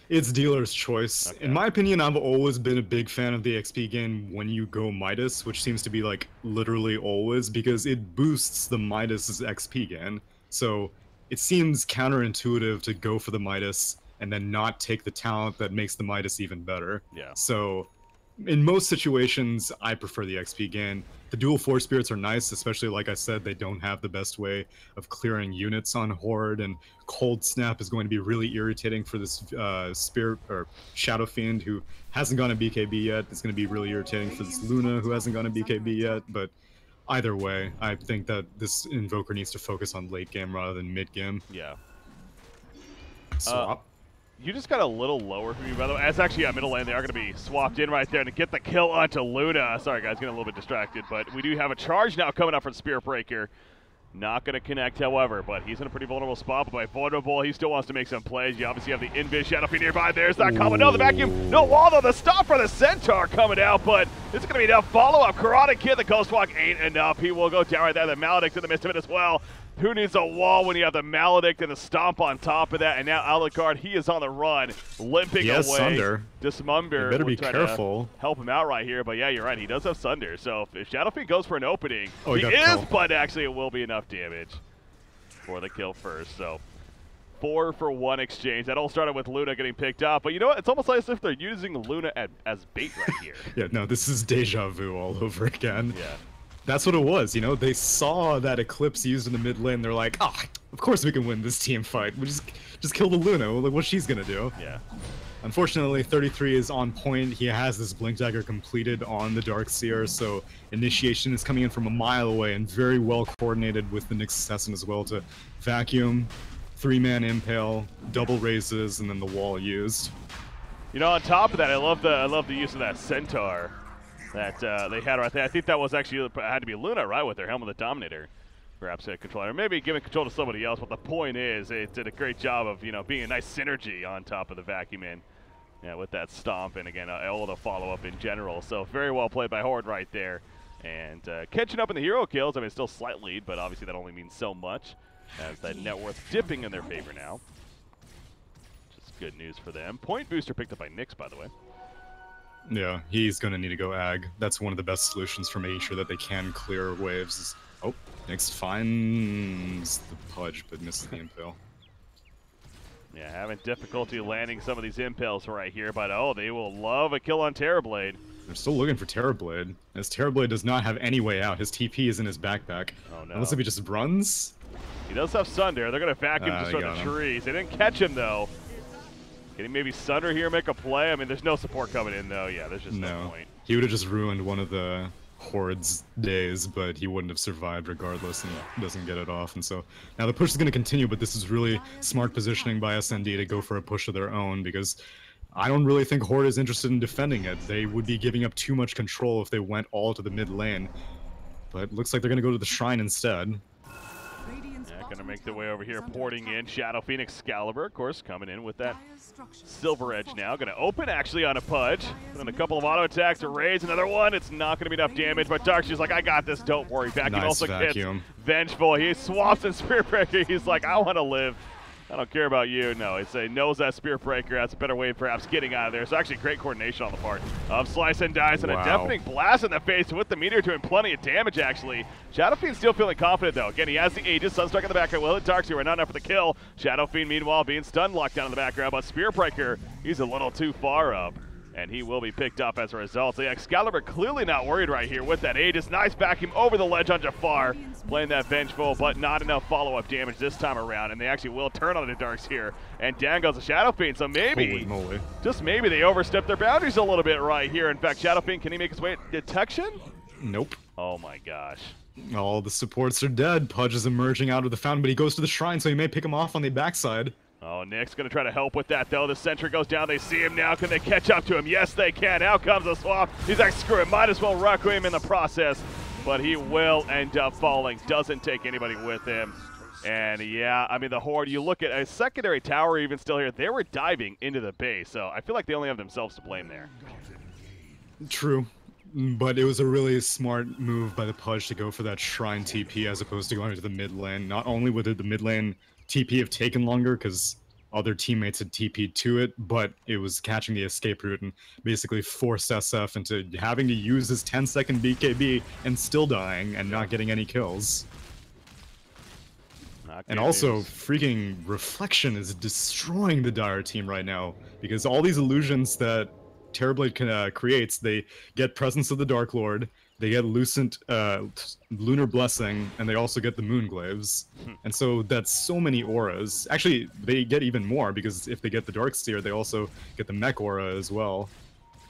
It's dealer's choice. Okay. In my opinion, I've always been a big fan of the XP gain when you go Midas, which seems to be like literally always, because it boosts the Midas's XP gain. So it seems counterintuitive to go for the Midas and then not take the talent that makes the Midas even better. Yeah. So in most situations, I prefer the XP gain. The dual Force Spirits are nice, especially like I said, they don't have the best way of clearing units on Horde, and Cold Snap is going to be really irritating for this Spirit or Shadow Fiend who hasn't gone to BKB yet. It's going to be really irritating for this Luna who hasn't gone to BKB yet, but either way, I think that this Invoker needs to focus on late game rather than mid game. Yeah. Swap. You just got a little lower for me, by the way. It's actually middle lane. They are going to be swapped in right there to get the kill onto Luna. Sorry, guys, getting a little bit distracted, but we do have a charge now coming up from Spirit Breaker. Not going to connect, however, but he's in a pretty vulnerable spot. But by vulnerable, he still wants to make some plays. You obviously have the Invis Shadowfiend nearby. There's that combo. No, the vacuum. No wall, though. The stop for the Centaur coming out, but it's going to be enough follow-up. Karate Kid, the Ghost Walk ain't enough. He will go down right there. The Maledict's in the midst of it as well. Who needs a wall when you have the Maledict and the Stomp on top of that? And now Alucard, he is on the run, limping away. Sunder. Dismember. Better be careful. Help him out right here, but yeah, you're right. He does have Sunder. So if Shadowfiend goes for an opening, he is, but actually it will be enough damage for the kill first. So 4 for 1 exchange. That all started with Luna getting picked up, but you know what? It's almost like as if they're using Luna as bait right here. Yeah, no, this is deja vu all over again. Yeah. That's what it was, you know? They saw that Eclipse used in the mid lane. They're like, oh, of course we can win this team fight. We just kill the Luna. Like, what's she's gonna do? Yeah. Unfortunately, 33 is on point. He has this Blink Dagger completed on the Darkseer, so initiation is coming in from a mile away and very well coordinated with the Nyx Assassin as well to vacuum, 3-man impale, double raises, and then the wall used. You know, on top of that, I love the use of that Centaur that they had right there. I think that was actually had to be Luna, right, with their Helm of the Dominator. Perhaps a controller, or maybe giving control to somebody else. But the point is, it did a great job of being a nice synergy on top of the vacuum in, with that stomp and again all the follow up in general. So very well played by Horde right there, and catching up in the hero kills. I mean, still slight lead, but obviously that only means so much as that net worth dipping in their favor now. Just good news for them. Point booster picked up by Nyx, by the way. Yeah, he's gonna need to go ag. That's one of the best solutions for making sure that they can clear waves. Oh, Nyx finds the Pudge, but misses the impale. Yeah, having difficulty landing some of these impales right here, but oh, they will love a kill on Terrorblade. They're still looking for Terrorblade, as Terrorblade does not have any way out. His TP is in his backpack. Oh no. Unless if he just runs? He does have Sunder. They're going to vacuum just from the trees. They didn't catch him, though. Can he maybe Sunder here make a play? I mean, there's no support coming in, though. Yeah, there's just no point. He would have just ruined one of the Horde's days, but he wouldn't have survived regardless and doesn't get it off. And so now the push is going to continue, but this is really smart positioning by SND to go for a push of their own, because I don't really think Horde is interested in defending it. They would be giving up too much control if they went all to the mid lane. But it looks like they're going to go to the shrine instead. Yeah, going to make their way over here, porting in Shadow Phoenix Excalibur, of course, coming in with that Silver Edge now. Going to open actually on a Pudge. And a couple of auto attacks to raise another one. It's not going to be enough damage, but Darkseer's like, I got this, don't worry. Vacuum nice also vacuum. hits Vengeful. He swaps and Spear Breaker. He's like, I want to live. I don't care about you. No, it's a knows that Spear Breaker. That's a better way of perhaps getting out of there. So actually great coordination on the part of Slice and Dice, and a deafening blast in the face with the meteor doing plenty of damage actually. Shadowfiend still feeling confident though. Again, he has the Aegis, Sunstruck in the background. Will hit Darkseer, not enough for the kill. Shadowfiend meanwhile being stun locked down in the background, but Spear Breaker, he's a little too far up, and he will be picked up as a result. So yeah, Excalibur clearly not worried right here with that Aegis. Nice vacuum over the ledge on Jafar, playing that Vengeful, but not enough follow-up damage this time around, and they actually will turn on the Darks here. And down goes the Shadowfiend, so maybe, just maybe they overstepped their boundaries a little bit right here. In fact, Shadowfiend, can he make his way at detection? Nope. Oh my gosh. All the supports are dead. Pudge is emerging out of the fountain, but he goes to the shrine, so he may pick him off on the backside. Oh, Nick's going to try to help with that, though. The sentry goes down. They see him now. Can they catch up to him? Yes, they can. Out comes the swap. He's like, screw it. Might as well Requiem in the process. But he will end up falling. Doesn't take anybody with him. And, yeah, I mean, the Horde, you look at a secondary tower even still here. They were diving into the base. So I feel like they only have themselves to blame there. True. But it was a really smart move by the Pudge to go for that Shrine TP as opposed to going to the mid lane. Not only would the mid lane TP have taken longer because other teammates had TP'd to it, but it was catching the escape route and basically forced SF into having to use his 10-second BKB and still dying and not getting any kills. And also, freaking Reflection is destroying the Dire team right now, because all these illusions that Terrorblade creates, they get Presence of the Dark Lord, they get Lucent Lunar Blessing, and they also get the Moonglaves. And so that's so many auras. Actually, they get even more, because if they get the Darkseer, they also get the Mech aura as well.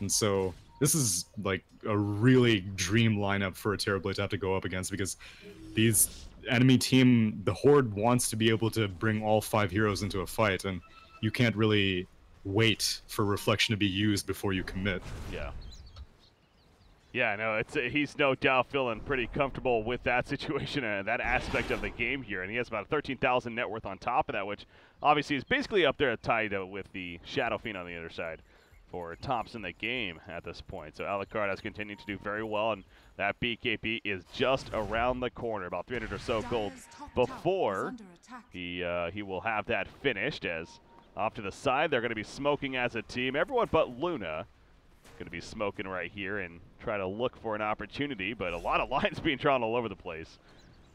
And so this is like a really dream lineup for a Terrorblade to have to go up against, because these enemy team, the Horde wants to be able to bring all 5 heroes into a fight, and you can't really wait for Reflection to be used before you commit. Yeah. Yeah, no, he's no doubt feeling pretty comfortable with that situation and that aspect of the game here, and he has about 13,000 net worth on top of that, which obviously is basically up there tied with the Shadow Fiend on the other side for tops in the game at this point. So Alucard has continued to do very well, and that BKB is just around the corner, about 300 or so gold before he will have that finished. As off to the side, they're going to be smoking as a team. Everyone but Luna going to be smoking right here and try to look for an opportunity, but a lot of lines being drawn all over the place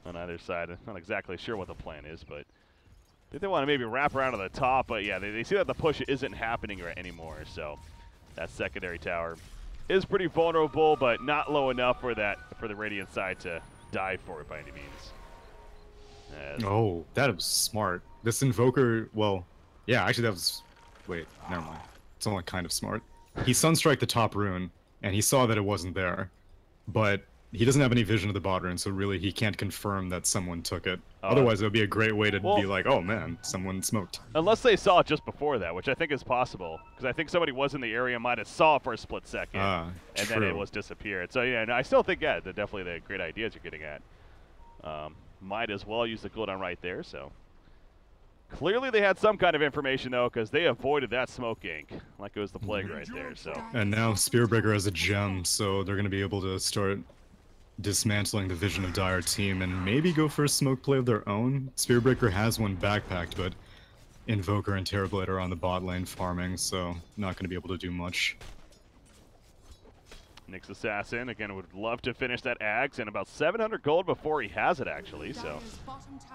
on either side. I'm not exactly sure what the plan is, but I think they want to maybe wrap around to the top, but yeah, they see that the push isn't happening anymore, so that secondary tower is pretty vulnerable, but not low enough for the Radiant side to die for it by any means. Oh, that was smart. This Invoker, well, yeah, actually that was, wait, never mind. It's only kind of smart. He Sunstrike the top rune, and he saw that it wasn't there, but he doesn't have any vision of the bot rune, so really he can't confirm that someone took it. Otherwise, it would be a great way to be like, oh man, someone smoked. Unless they saw it just before that, which I think is possible, because I think somebody was in the area, might have saw it for a split second, and then it was disappeared. So yeah, no, I still think, yeah, they're definitely the great ideas you're getting at. Might as well use the cooldown right there, so. Clearly they had some kind of information, though, because they avoided that smoke ink like it was the plague right there. So. And now Spearbreaker has a gem, so they're going to be able to start dismantling the vision of Dire team and maybe go for a smoke play of their own. Spearbreaker has one backpacked, but Invoker and Terrorblade are on the bot lane farming, so not going to be able to do much. Nyx Assassin, again, would love to finish that Axe, and about 700 gold before he has it, actually, so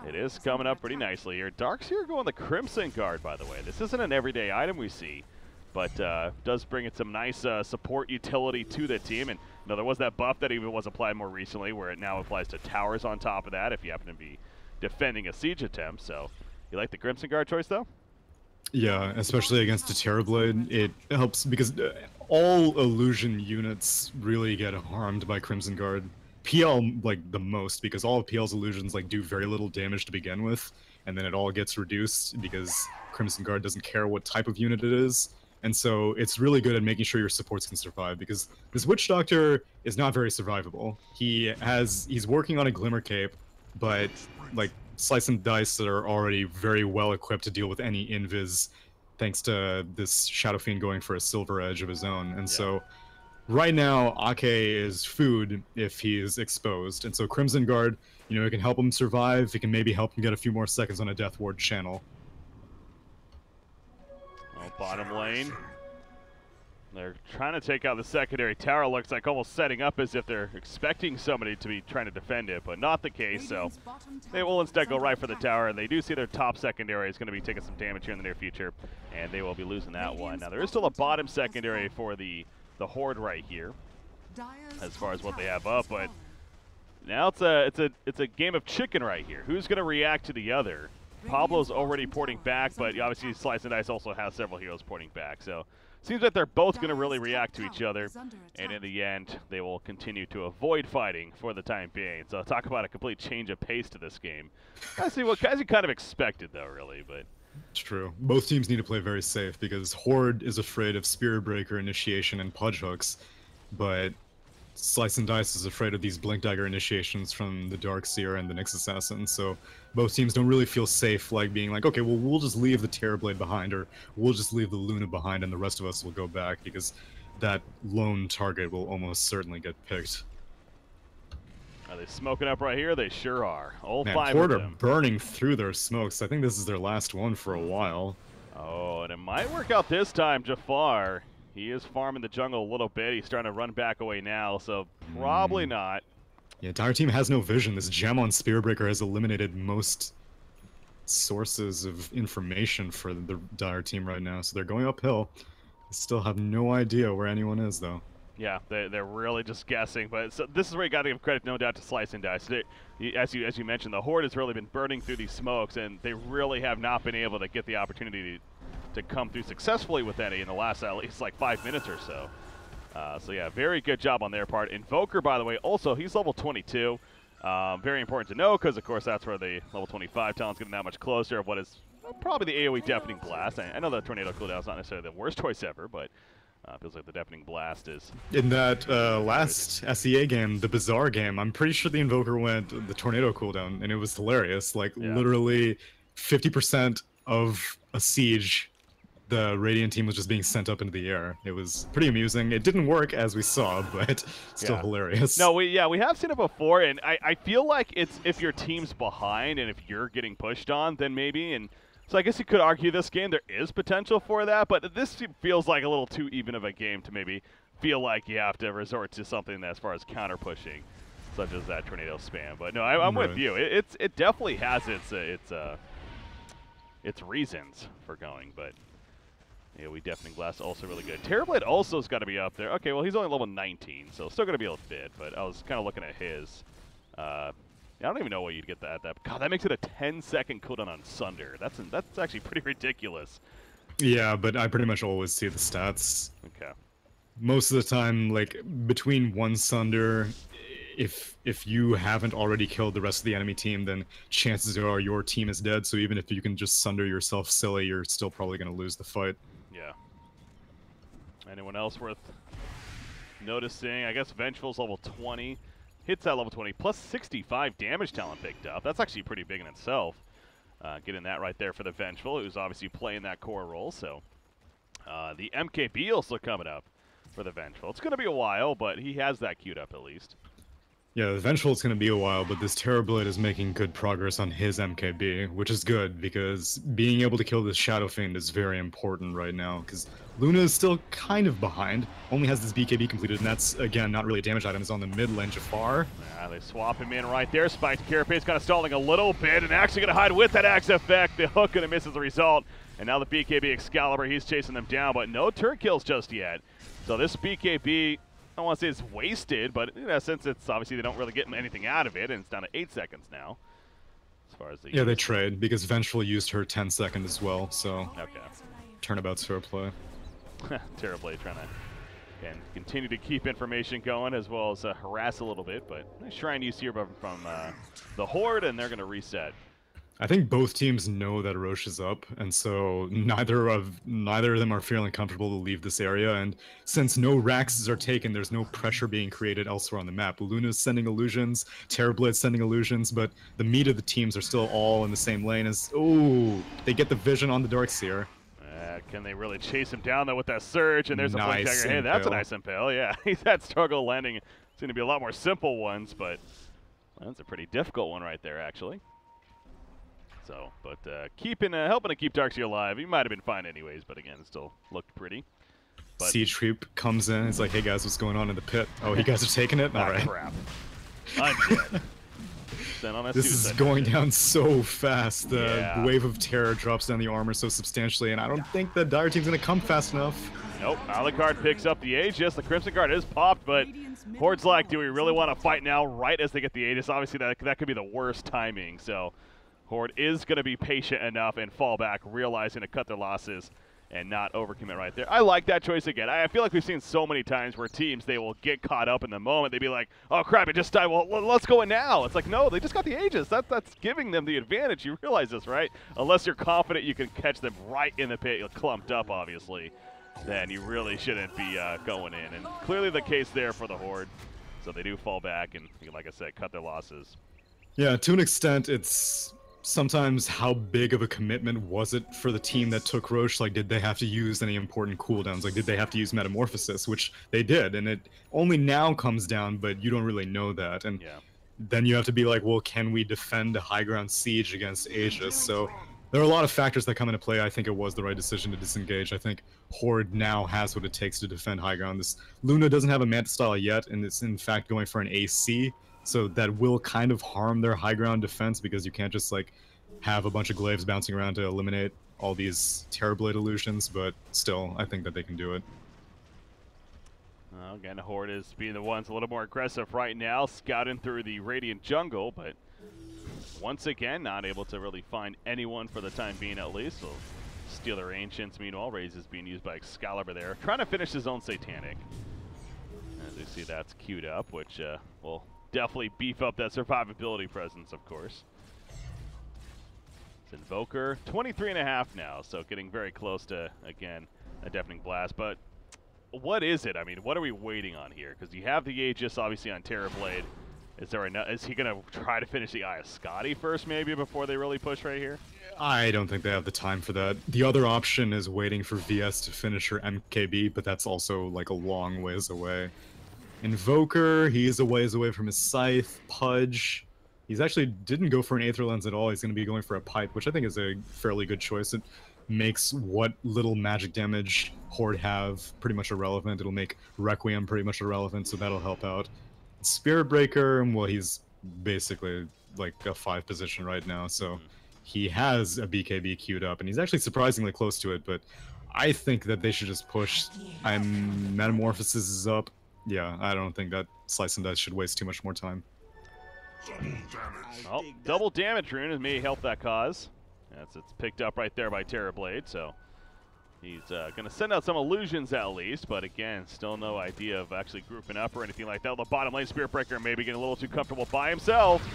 it is coming up pretty nicely here. Darkseer going the Crimson Guard, by the way. This isn't an everyday item we see, but does bring in some nice support utility to the team, and you know, there was that buff that even was applied more recently, where it now applies to towers on top of that if you happen to be defending a siege attempt, so you like the Crimson Guard choice, though? Yeah, especially against a Terrorblade, it helps because all illusion units really get harmed by Crimson Guard. PL, like, the most, because all of PL's illusions, like, do very little damage to begin with, and then it all gets reduced because Crimson Guard doesn't care what type of unit it is. And so it's really good at making sure your supports can survive, because this Witch Doctor is not very survivable. He's working on a Glimmer Cape, but, like, Slice and Dice that are already very well equipped to deal with any invis, thanks to this Shadow Fiend going for a Silver Edge of his own. And so right now, Ake is food if he's exposed. And so Crimson Guard, you know, it can help him survive. It can maybe help him get a few more seconds on a Death Ward channel. Well, bottom lane. They're trying to take out the secondary tower. Looks like almost setting up as if they're expecting somebody to be trying to defend it, but not the case. So they will instead go right for the tower, and they do see their top secondary is going to be taking some damage here in the near future, and they will be losing that one. Now there is still a bottom secondary for the Horde right here, as far as what they have up, but now it's a game of chicken right here. Who's going to react to the other? Pablo's already porting back, but obviously Slice and Dice also has several heroes porting back, so. Seems like they're both going to really react to each other, and in the end, they will continue to avoid fighting for the time being. So talk about a complete change of pace to this game. As you kind of expected, though, really. But it's true. Both teams need to play very safe, because Horde is afraid of Spirit Breaker initiation and Pudge Hooks, but Slice and Dice is afraid of these Blink Dagger initiations from the Darkseer and the Nyx Assassin, so both teams don't really feel safe, like being like, okay, well, we'll just leave the Terrorblade behind, or we'll just leave the Luna behind, and the rest of us will go back, because that lone target will almost certainly get picked. Are they smoking up right here? They sure are. All Man, five Horde of are them. burning through their smokes. I think this is their last one for a while. Oh, and it might work out this time, Jafar. He is farming the jungle a little bit. He's starting to run back away now, so probably not. Yeah, Dire team has no vision. This gem on Spearbreaker has eliminated most sources of information for the Dire team right now, so they're going uphill. They still have no idea where anyone is, though. Yeah, they're really just guessing, but so this is where you got to give credit, no doubt, to Slice and Dice. As you mentioned, the Horde has really been burning through these smokes, and they really have not been able to get the opportunity to come through successfully with any in the last at least like 5 minutes or so. So yeah, very good job on their part. Invoker, by the way, also he's level 22. Very important to know, because of course that's where the level 25 talent's getting that much closer of what is probably the AoE Deafening Blast. I know the Tornado cooldown is not necessarily the worst choice ever, but Feels like the Deafening Blast is... In that last SEA game, the Bizarre game, I'm pretty sure the Invoker went the Tornado cooldown, and it was hilarious. Like, literally 50% of a siege, the Radiant team was just being sent up into the air. It was pretty amusing. It didn't work, as we saw, but still hilarious. No, we have seen it before, and I feel like it's if your team's behind and if you're getting pushed on, then maybe, and so I guess you could argue this game there is potential for that, but this feels like a little too even of a game to maybe feel like you have to resort to something as far as counter pushing, such as that tornado spam. But no, I'm with you. It definitely has its reasons for going, but yeah, we Deafening Blast also really good. Terrorblade also's got to be up there. Okay, well he's only level 19, so still going to be able to fit. But I was kind of looking at his. I don't even know what you'd get that. God, that makes it a 10-second cooldown on Sunder. That's actually pretty ridiculous. Yeah, but I pretty much always see the stats. Okay. Most of the time, like between one Sunder, if you haven't already killed the rest of the enemy team, then chances are your team is dead. So even if you can just Sunder yourself silly, you're still probably going to lose the fight. Yeah. Anyone else worth noticing? I guess Vengeful's level 20. Hits at level 20, plus 65 damage talent picked up. That's actually pretty big in itself. Getting that right there for the Vengeful, who's obviously playing that core role. So the MKB also coming up for the Vengeful. It's going to be a while, but he has that queued up at least. Yeah, the Vengeful is going to be a while, but this Terrorblade is making good progress on his MKB, which is good, because being able to kill this Shadow Fiend is very important right now, because Luna is still kind of behind, only has this BKB completed, and that's, again, not really a damage item, it's on the mid lane, Jafar. Yeah, they swap him in right there. Spiked Carapace kind of stalling a little bit, and actually going to hide with that Axe effect. The hook going to miss as a result, and now the BKB Excalibur, he's chasing them down, but no turret kills just yet. So this BKB... I don't want to say it's wasted, but in essence, it's obviously they don't really get anything out of it, and it's down to 8 seconds now. As far as the they trade because Vengeful used her 10 second as well, so turnabout's fair play. Terribly trying to continue to keep information going as well as harass a little bit, but nice shrine use here from the Horde, and they're going to reset. I think both teams know that Roche is up, and so neither of them are feeling comfortable to leave this area. And since no Raxes are taken, there's no pressure being created elsewhere on the map. Luna's sending illusions, Terrorblade's sending illusions, but the meat of the teams are still all in the same lane. As they get the vision on the Darkseer. Can they really chase him down though with that surge? And there's a Flame Dagger. Hey, that's a nice impale. Yeah, he's had struggle landing. It's going to be a lot more simple ones, but that's a pretty difficult one right there, actually. So, but helping to keep Darkseer alive. He might have been fine anyways, but again, it still looked pretty. But Siege Creep comes in. It's like, hey guys, what's going on in the pit? Oh, you guys are taking it? All right. Crap. I'm dead. This is going down so fast. The wave of terror drops down the armor so substantially, and I don't think the Dire team's going to come fast enough. Nope. Alucard picks up the Aegis. The Crimson Guard is popped, but Horde's like, do we really want to fight now right as they get the Aegis? Obviously, that could be the worst timing, so Horde is going to be patient enough and fall back, realizing to cut their losses and not overcommit right there. I like that choice again. I feel like we've seen so many times where teams, they will get caught up in the moment. They'd be like, oh crap, it just died. Well, let's go in now. It's like, no, they just got the Aegis. That's giving them the advantage. You realize this, right? Unless you're confident you can catch them right in the pit, you're clumped up, obviously, then you really shouldn't be going in. And clearly the case there for the Horde. So they do fall back and, like I said, cut their losses. Yeah, to an extent, it's sometimes how big of a commitment was it for the team that took Roche? Like, did they have to use any important cooldowns? Like, did they have to use Metamorphosis? Which they did, and it only now comes down, but you don't really know that. And then you have to be like, well, can we defend a high ground siege against Aegis? So there are a lot of factors that come into play. I think it was the right decision to disengage. I think Horde now has what it takes to defend high ground. This Luna doesn't have a Manta style yet, and it's in fact going for an AC. So that will kind of harm their high ground defense because you can't just like have a bunch of glaives bouncing around to eliminate all these Terrorblade illusions, but still, I think that they can do it. Again, Horde is being the ones a little more aggressive right now, scouting through the Radiant jungle, but once again, not able to really find anyone for the time being at least. So steal their Ancients, meanwhile, Raze is being used by Excalibur there, trying to finish his own Satanic. As you see, that's queued up, which will definitely beef up that survivability presence, of course. It's Invoker, 23.5 now, so getting very close to, again, a Deafening Blast. But what is it? I mean, what are we waiting on here? Because you have the Aegis, obviously, on Terrorblade. Is he going to try to finish the Eye of Scotty first, maybe, before they really push right here? I don't think they have the time for that. The other option is waiting for VS to finish her MKB, but that's also like a long ways away. Invoker, he's a ways away from his Scythe. Pudge, he's actually didn't go for an Aether Lens at all. He's going to be going for a Pipe, which I think is a fairly good choice. It makes what little magic damage Horde have pretty much irrelevant. It'll make Requiem pretty much irrelevant, so that'll help out. Spirit Breaker, well, he's basically like a 5 position right now, so he has a BKB queued up, and he's actually surprisingly close to it, but I think that they should just push. Metamorphosis is up. Yeah, I don't think that Slice and Dice should waste too much more time. Oh, double damage rune may help that cause. It's picked up right there by Terrorblade, so he's going to send out some illusions at least, but again, still no idea of actually grouping up or anything like that. The bottom lane Spirit Breaker maybe getting a little too comfortable by himself.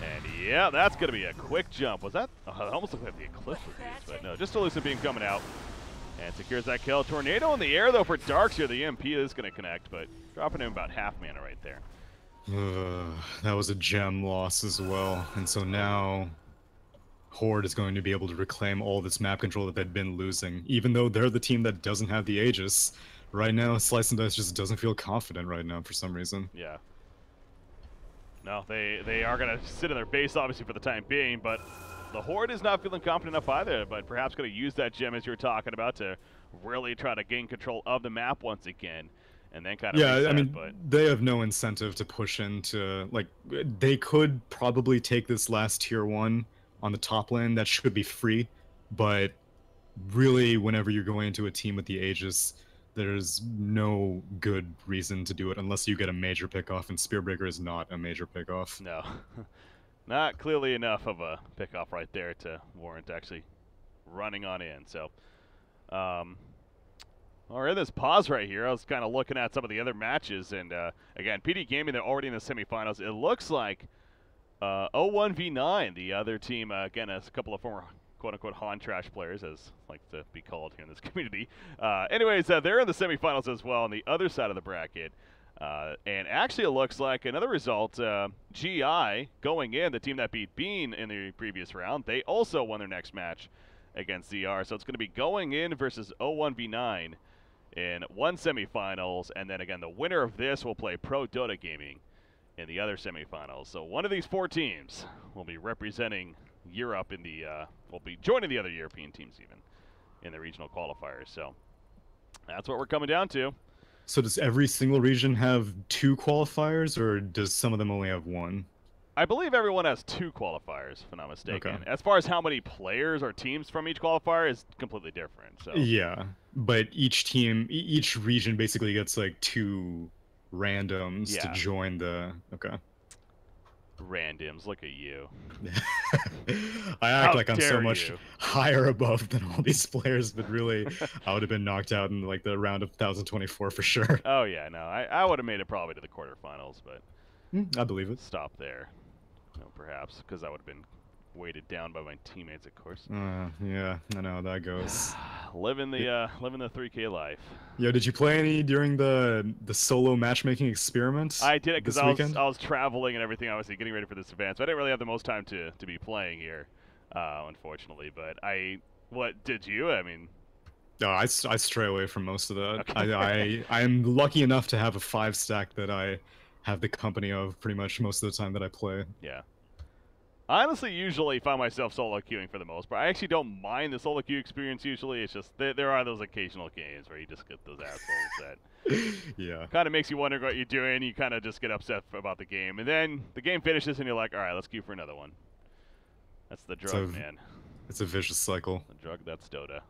And yeah, that's going to be a quick jump. Was that? Oh, it almost looked like the Eclipse was used, but no, just Elusive Beam coming out. And secures that kill. Tornado in the air, though, for Darks here. The EMP is going to connect, but dropping him about half mana right there. That was a gem loss as well. And so now Horde is going to be able to reclaim all this map control that they've been losing. Even though they're the team that doesn't have the Aegis, right now Slice and Dice just doesn't feel confident right now for some reason. Yeah. No, they are going to sit in their base, obviously, for the time being, but the Horde is not feeling confident enough either, but perhaps going to use that gem, as you were talking about, to really try to gain control of the map once again, and then kind of reset, I mean, but they have no incentive to push into, like, they could probably take this last tier 1 on the top lane. That should be free, but really, whenever you're going into a team with the Aegis, there's no good reason to do it unless you get a major pickoff, and Spearbreaker is not a major pickoff. no. Not clearly enough of a pickoff right there to warrant actually running on in. So, we're in this pause right here. I was kind of looking at some of the other matches, and again, PD Gaming, they're already in the semifinals. It looks like 0-1v9, the other team, again, has a couple of former quote-unquote Han trash players, as like to be called here in this community. Anyways, they're in the semifinals as well on the other side of the bracket. And actually, it looks like another result, GI going in, the team that beat Bean in the previous round, they also won their next match against ZR. So it's going to be going in versus 0-1v9 in one semifinals, and then again, the winner of this will play Pro Dota Gaming in the other semifinals. So one of these 4 teams will be representing Europe in the, will be joining the other European teams even in the regional qualifiers. So that's what we're coming down to. So does every single region have 2 qualifiers, or does some of them only have 1? I believe everyone has 2 qualifiers, if I'm not mistaken. Okay. As far as how many players or teams from each qualifier is completely different. So Yeah, but each team, each region basically gets like 2 randoms to join the. Okay. Randoms, look at you. I act How like I'm so dare much you. higher above than all these players, but really, I would have been knocked out in like the round of 1024 for sure. Oh yeah, no, I would have made it probably to the quarterfinals, but I believe it. stop there. No, perhaps because I would have been weighted down by my teammates, of course. Yeah, I know how that goes. living the 3K life. Yo, did you play any during the solo matchmaking experiment? I did it because I was traveling and everything, obviously getting ready for this event, so I didn't really have the most time to be playing here, unfortunately. But what did you? I mean, no, I stray away from most of that. Okay. I am lucky enough to have a 5 stack that I have the company of pretty much most of the time that I play. Yeah. I honestly usually find myself solo queuing for the most part. I actually don't mind the solo queue experience usually. It's just there are those occasional games where you just get those assholes that Yeah. kind of makes you wonder what you're doing. You kind of just get upset about the game. And then the game finishes and you're like, all right, let's queue for another one. That's the drug, man. It's a vicious cycle. The drug, that's Dota.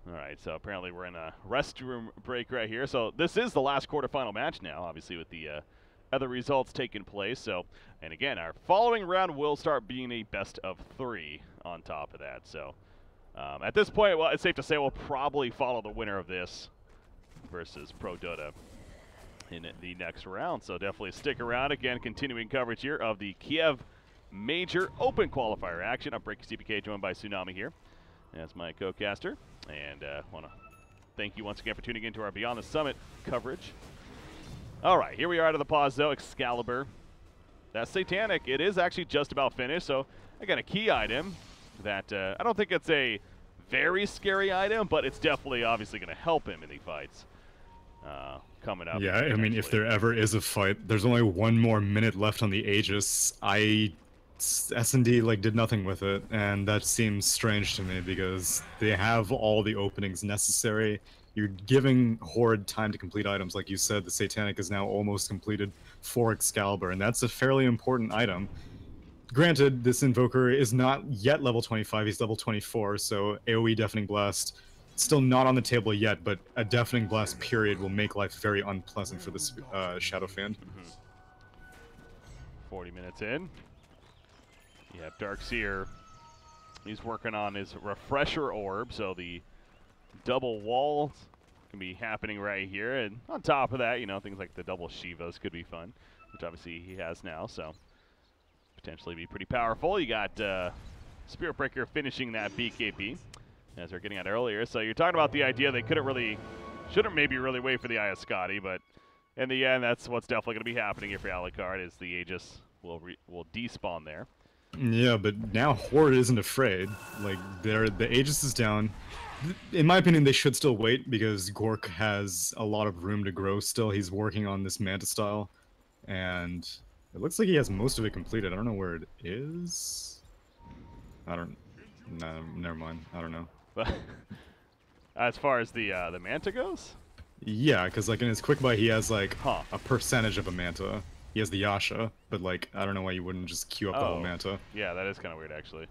All right, so apparently we're in a restroom break right here. So this is the last quarterfinal match now, obviously with the other results taking place. So, and again, our following round will start being a best of 3 on top of that. So at this point, well, it's safe to say we'll probably follow the winner of this versus Pro Dota in the next round. So definitely stick around. Again, continuing coverage here of the Kiev Major Open Qualifier action. I'm Breaky CPK, joined by Tsunami here as my co-caster. And want to thank you once again for tuning into our Beyond the Summit coverage. All right, here we are out of the pause, though. Excalibur. That Satanic, it is actually just about finished, so again, a key item that I don't think it's a very scary item, but it's definitely obviously going to help him in the fights coming up. Yeah, I mean, if there ever is a fight, there's only 1 more minute left on the Aegis. S&D like did nothing with it, and that seems strange to me because they have all the openings necessary. You're giving Horde time to complete items, like you said. The Satanic is now almost completed for Excalibur, and that's a fairly important item. Granted, this Invoker is not yet level 25, he's level 24, so AoE Deafening Blast still not on the table yet, but a Deafening Blast period will make life very unpleasant for this Shadow Fiend. 40 minutes in. You have Darkseer. He's working on his Refresher Orb, so the double walls can be happening right here. And on top of that, you know, things like the double Shivas could be fun, which obviously he has now, so potentially be pretty powerful. You got Spirit Breaker finishing that BKB, as we are getting at earlier. So you're talking about the idea they shouldn't maybe really wait for the Iascati, but in the end, that's what's definitely going to be happening here for Alucard, is the Aegis will despawn there. Yeah, but now Horde isn't afraid. Like, the Aegis is down. In my opinion, they should still wait because Gork has a lot of room to grow still. He's working on this Manta style, and it looks like he has most of it completed. I don't know where it is. No, never mind. I don't know. But as far as the Manta goes? Yeah, because like in his quick buy, he has like a percentage of a Manta. He has the Yasha, but like I don't know why you wouldn't just queue up the whole Manta. Yeah, that is kind of weird actually.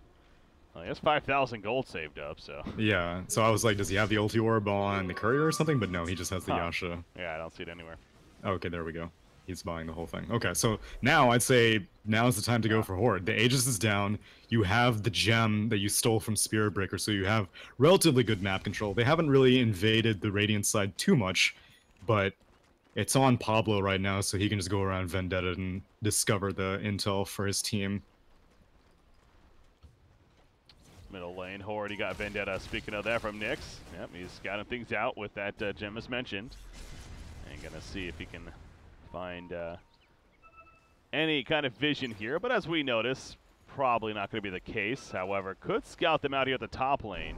Well, he has 5,000 gold saved up, so. Yeah, so I was like, does he have the ulti orb on the courier or something? But no, he just has the Yasha. Yeah, I don't see it anywhere. Okay, there we go. He's buying the whole thing. Okay, so now I'd say now is the time to go for Horde. The Aegis is down. You have the gem that you stole from Spirit Breaker, so you have relatively good map control. They haven't really invaded the Radiant side too much, but it's on Pablo right now, so he can just go around Vendetta and discover the intel for his team. Middle lane, Horde, he got Vendetta. Speaking of that from Nyx, yep, he's scouting things out with that gem as mentioned. And gonna see if he can find any kind of vision here, but as we notice, probably not going to be the case. However, could scout them out here at the top lane,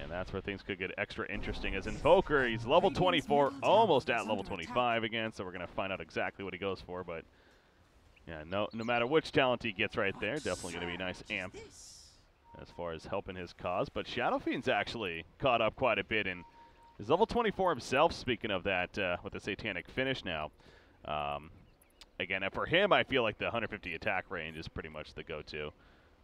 and that's where things could get extra interesting. As Invoker, he's level 24, almost at level 25 again, so we're going to find out exactly what he goes for, but yeah, no matter which talent he gets right there, definitely going to be a nice amp as far as helping his cause. But Shadow Fiend's actually caught up quite a bit, and he's level 24 himself, speaking of that, with the Satanic finish now. Again, for him, I feel like the 150 attack range is pretty much the go-to.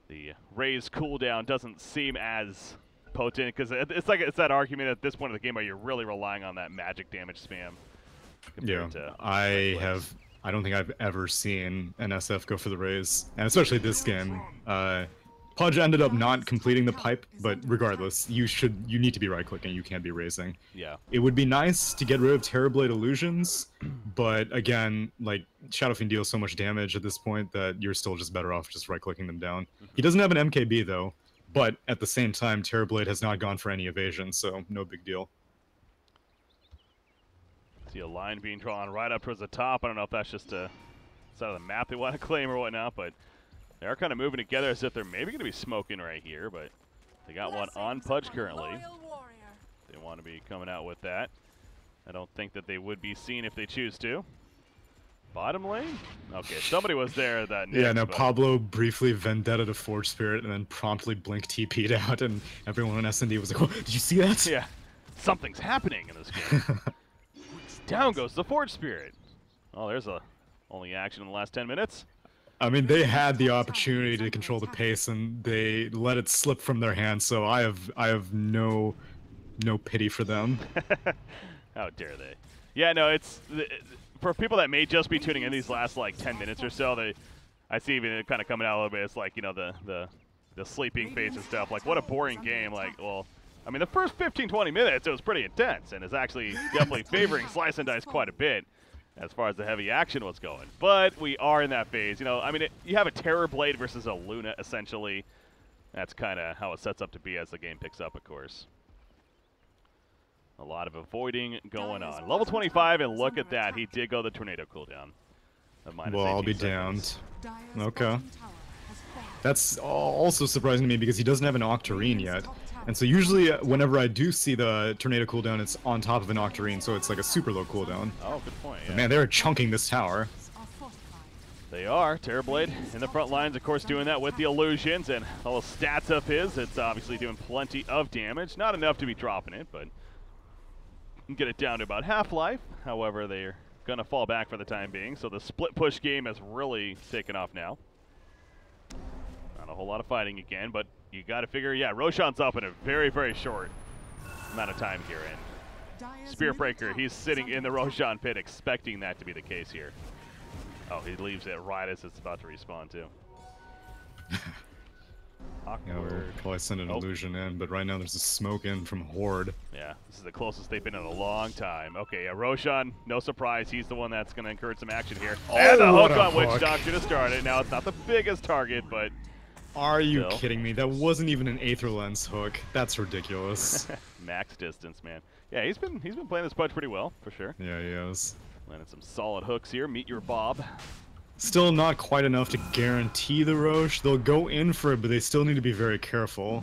The raise cooldown doesn't seem as potent, because it's that argument at this point of the game where you're really relying on that magic damage spam. Yeah, I don't think I've ever seen an SF go for the raise, and especially this game. Pudge ended up not completing the pipe, but regardless, you need to be right-clicking, you can't be raising. Yeah. It would be nice to get rid of Terrorblade Illusions, but again, like, Shadow Fiend deals so much damage at this point that you're still just better off just right-clicking them down. He doesn't have an MKB, though, but at the same time, Terrorblade has not gone for any evasion, so no big deal. See a line being drawn right up towards the top. I don't know if that's just a side of the map they want to claim or whatnot, but they are kind of moving together as if they're maybe going to be smoking right here, but they got one on Pudge currently. They want to be coming out with that. I don't think that they would be seen if they choose to. Bottom lane? Okay, somebody was there that Yeah, no, Pablo briefly Vendetta to Forge Spirit and then promptly Blink TP'd out, and everyone on S&D was like, oh, did you see that? Yeah, something's happening in this game. Down goes the Forge Spirit. Oh, there's only action in the last 10 minutes. I mean, they had the opportunity to control the pace, and they let it slip from their hands. So I have no pity for them. How dare they? Yeah, no, it's for people that may just be tuning in these last like 10 minutes or so. I see even kind of coming out a little bit. It's like, you know, the sleeping face and stuff. Like, what a boring game. Like, well, I mean, the first 15-20 minutes it was pretty intense, and is actually definitely favoring Slice and Dice quite a bit as far as the heavy action was going. But we are in that phase. You know, I mean, you have a Terrorblade versus a Luna, essentially. That's kind of how it sets up to be as the game picks up, of course. A lot of avoiding going on. Level 25, and look at that. He did go the tornado cooldown. Well, I'll be damned. Okay. That's also surprising to me because he doesn't have an Octarine yet. And so usually whenever I do see the tornado cooldown, it's on top of an Octarine, so it's like a super low cooldown. Oh, good point. Yeah. Man, they're chunking this tower. They are. Terrorblade in the front lines, of course, doing that with the illusions and all the stats of his. It's obviously doing plenty of damage. Not enough to be dropping it, but can get it down to about half-life. However, they're going to fall back for the time being, so the split push game has really taken off now. Not a whole lot of fighting again, but you got to figure, yeah, Roshan's up in a very, very short amount of time here. And Spear Breaker, he's sitting in the Roshan pit expecting that to be the case here. Oh, he leaves it right as it's about to respawn, too. Awkward. Yeah, we'll probably send an illusion in, but right now there's a smoke in from Horde. Yeah, this is the closest they've been in a long time. Okay, yeah, Roshan, no surprise, he's the one that's going to encourage some action here. Oh, and the hook what a on Witch hook. Doctor to start it. Now, it's not the biggest target, but Are you still. kidding me? That wasn't even an Aether Lens hook. That's ridiculous. Max distance, man. Yeah, he's been playing this punch pretty well, for sure. Yeah, he is. Landed some solid hooks here. Meet your Bob. Still not quite enough to guarantee the Roche. They'll go in for it, but they still need to be very careful.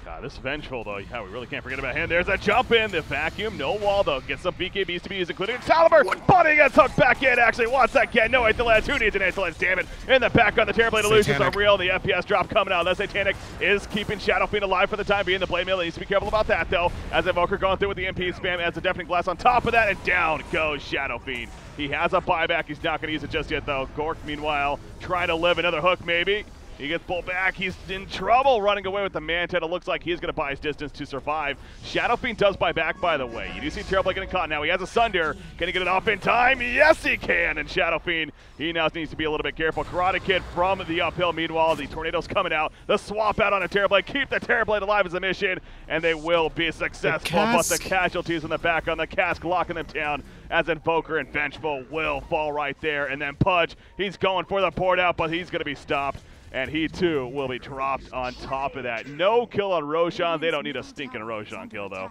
God, this Vengeful, though, yeah, we really can't forget about him. There's a jump in, the vacuum, no wall, though. Get some BKBs to be used, including Excalibur. Body gets hooked back in, actually. Wants that get no Aether Lens. Who needs an Aether Lens? Damn it. In the back on the Terrorblade illusions are real. The FPS drop coming out. That Satanic is keeping Shadow Fiend alive for the time being. The Blade Mill needs to be careful about that, though. As Evoker going through with the MP spam, adds a Deafening Blast on top of that, and down goes Shadow Fiend. He has a buyback. He's not going to use it just yet, though. Gork, meanwhile, trying to live another hook, maybe. He gets pulled back. He's in trouble running away with the Mantis. It looks like he's going to buy his distance to survive. Shadow Fiend does buy back, by the way. You do see Terrorblade getting caught now. He has a Sunder. Can he get it off in time? Yes, he can. And Shadow Fiend, he now needs to be a little bit careful. Karate Kid from the uphill. Meanwhile, the Tornado's coming out. The swap out on a Terrorblade. Keep the Terrorblade alive as a mission, and they will be successful. But the casualties in the back on the cask locking them down as Invoker and Vengeful will fall right there. And then Pudge, he's going for the port out, but he's going to be stopped. And he, too, will be dropped on top of that. No kill on Roshan. They don't need a stinking Roshan kill, though.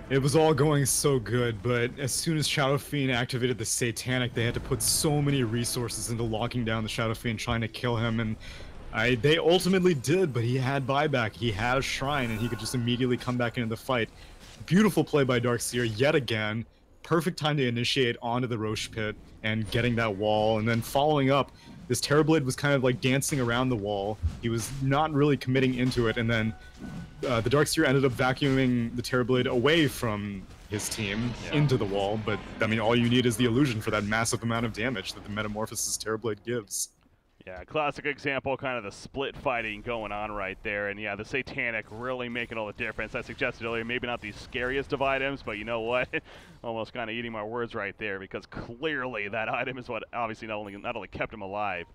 It was all going so good, but as soon as Shadow Fiend activated the Satanic, they had to put so many resources into locking down the Shadow Fiend, trying to kill him, and they ultimately did, but he had buyback. He had a Shrine, and he could just immediately come back into the fight. Beautiful play by Darkseer yet again. Perfect time to initiate onto the Roche pit and getting that wall, and then following up, this Terrorblade was kind of like dancing around the wall. He was not really committing into it, and then the Darkseer ended up vacuuming the Terrorblade away from his team into the wall, but I mean, all you need is the illusion for that massive amount of damage that the Metamorphosis Terrorblade gives. Yeah, classic example, kind of the split fighting going on right there. And yeah, the Satanic really making all the difference. I suggested earlier, maybe not the scariest of items, but you know what? Almost kind of eating my words right there, because clearly that item is what obviously not only kept him alive,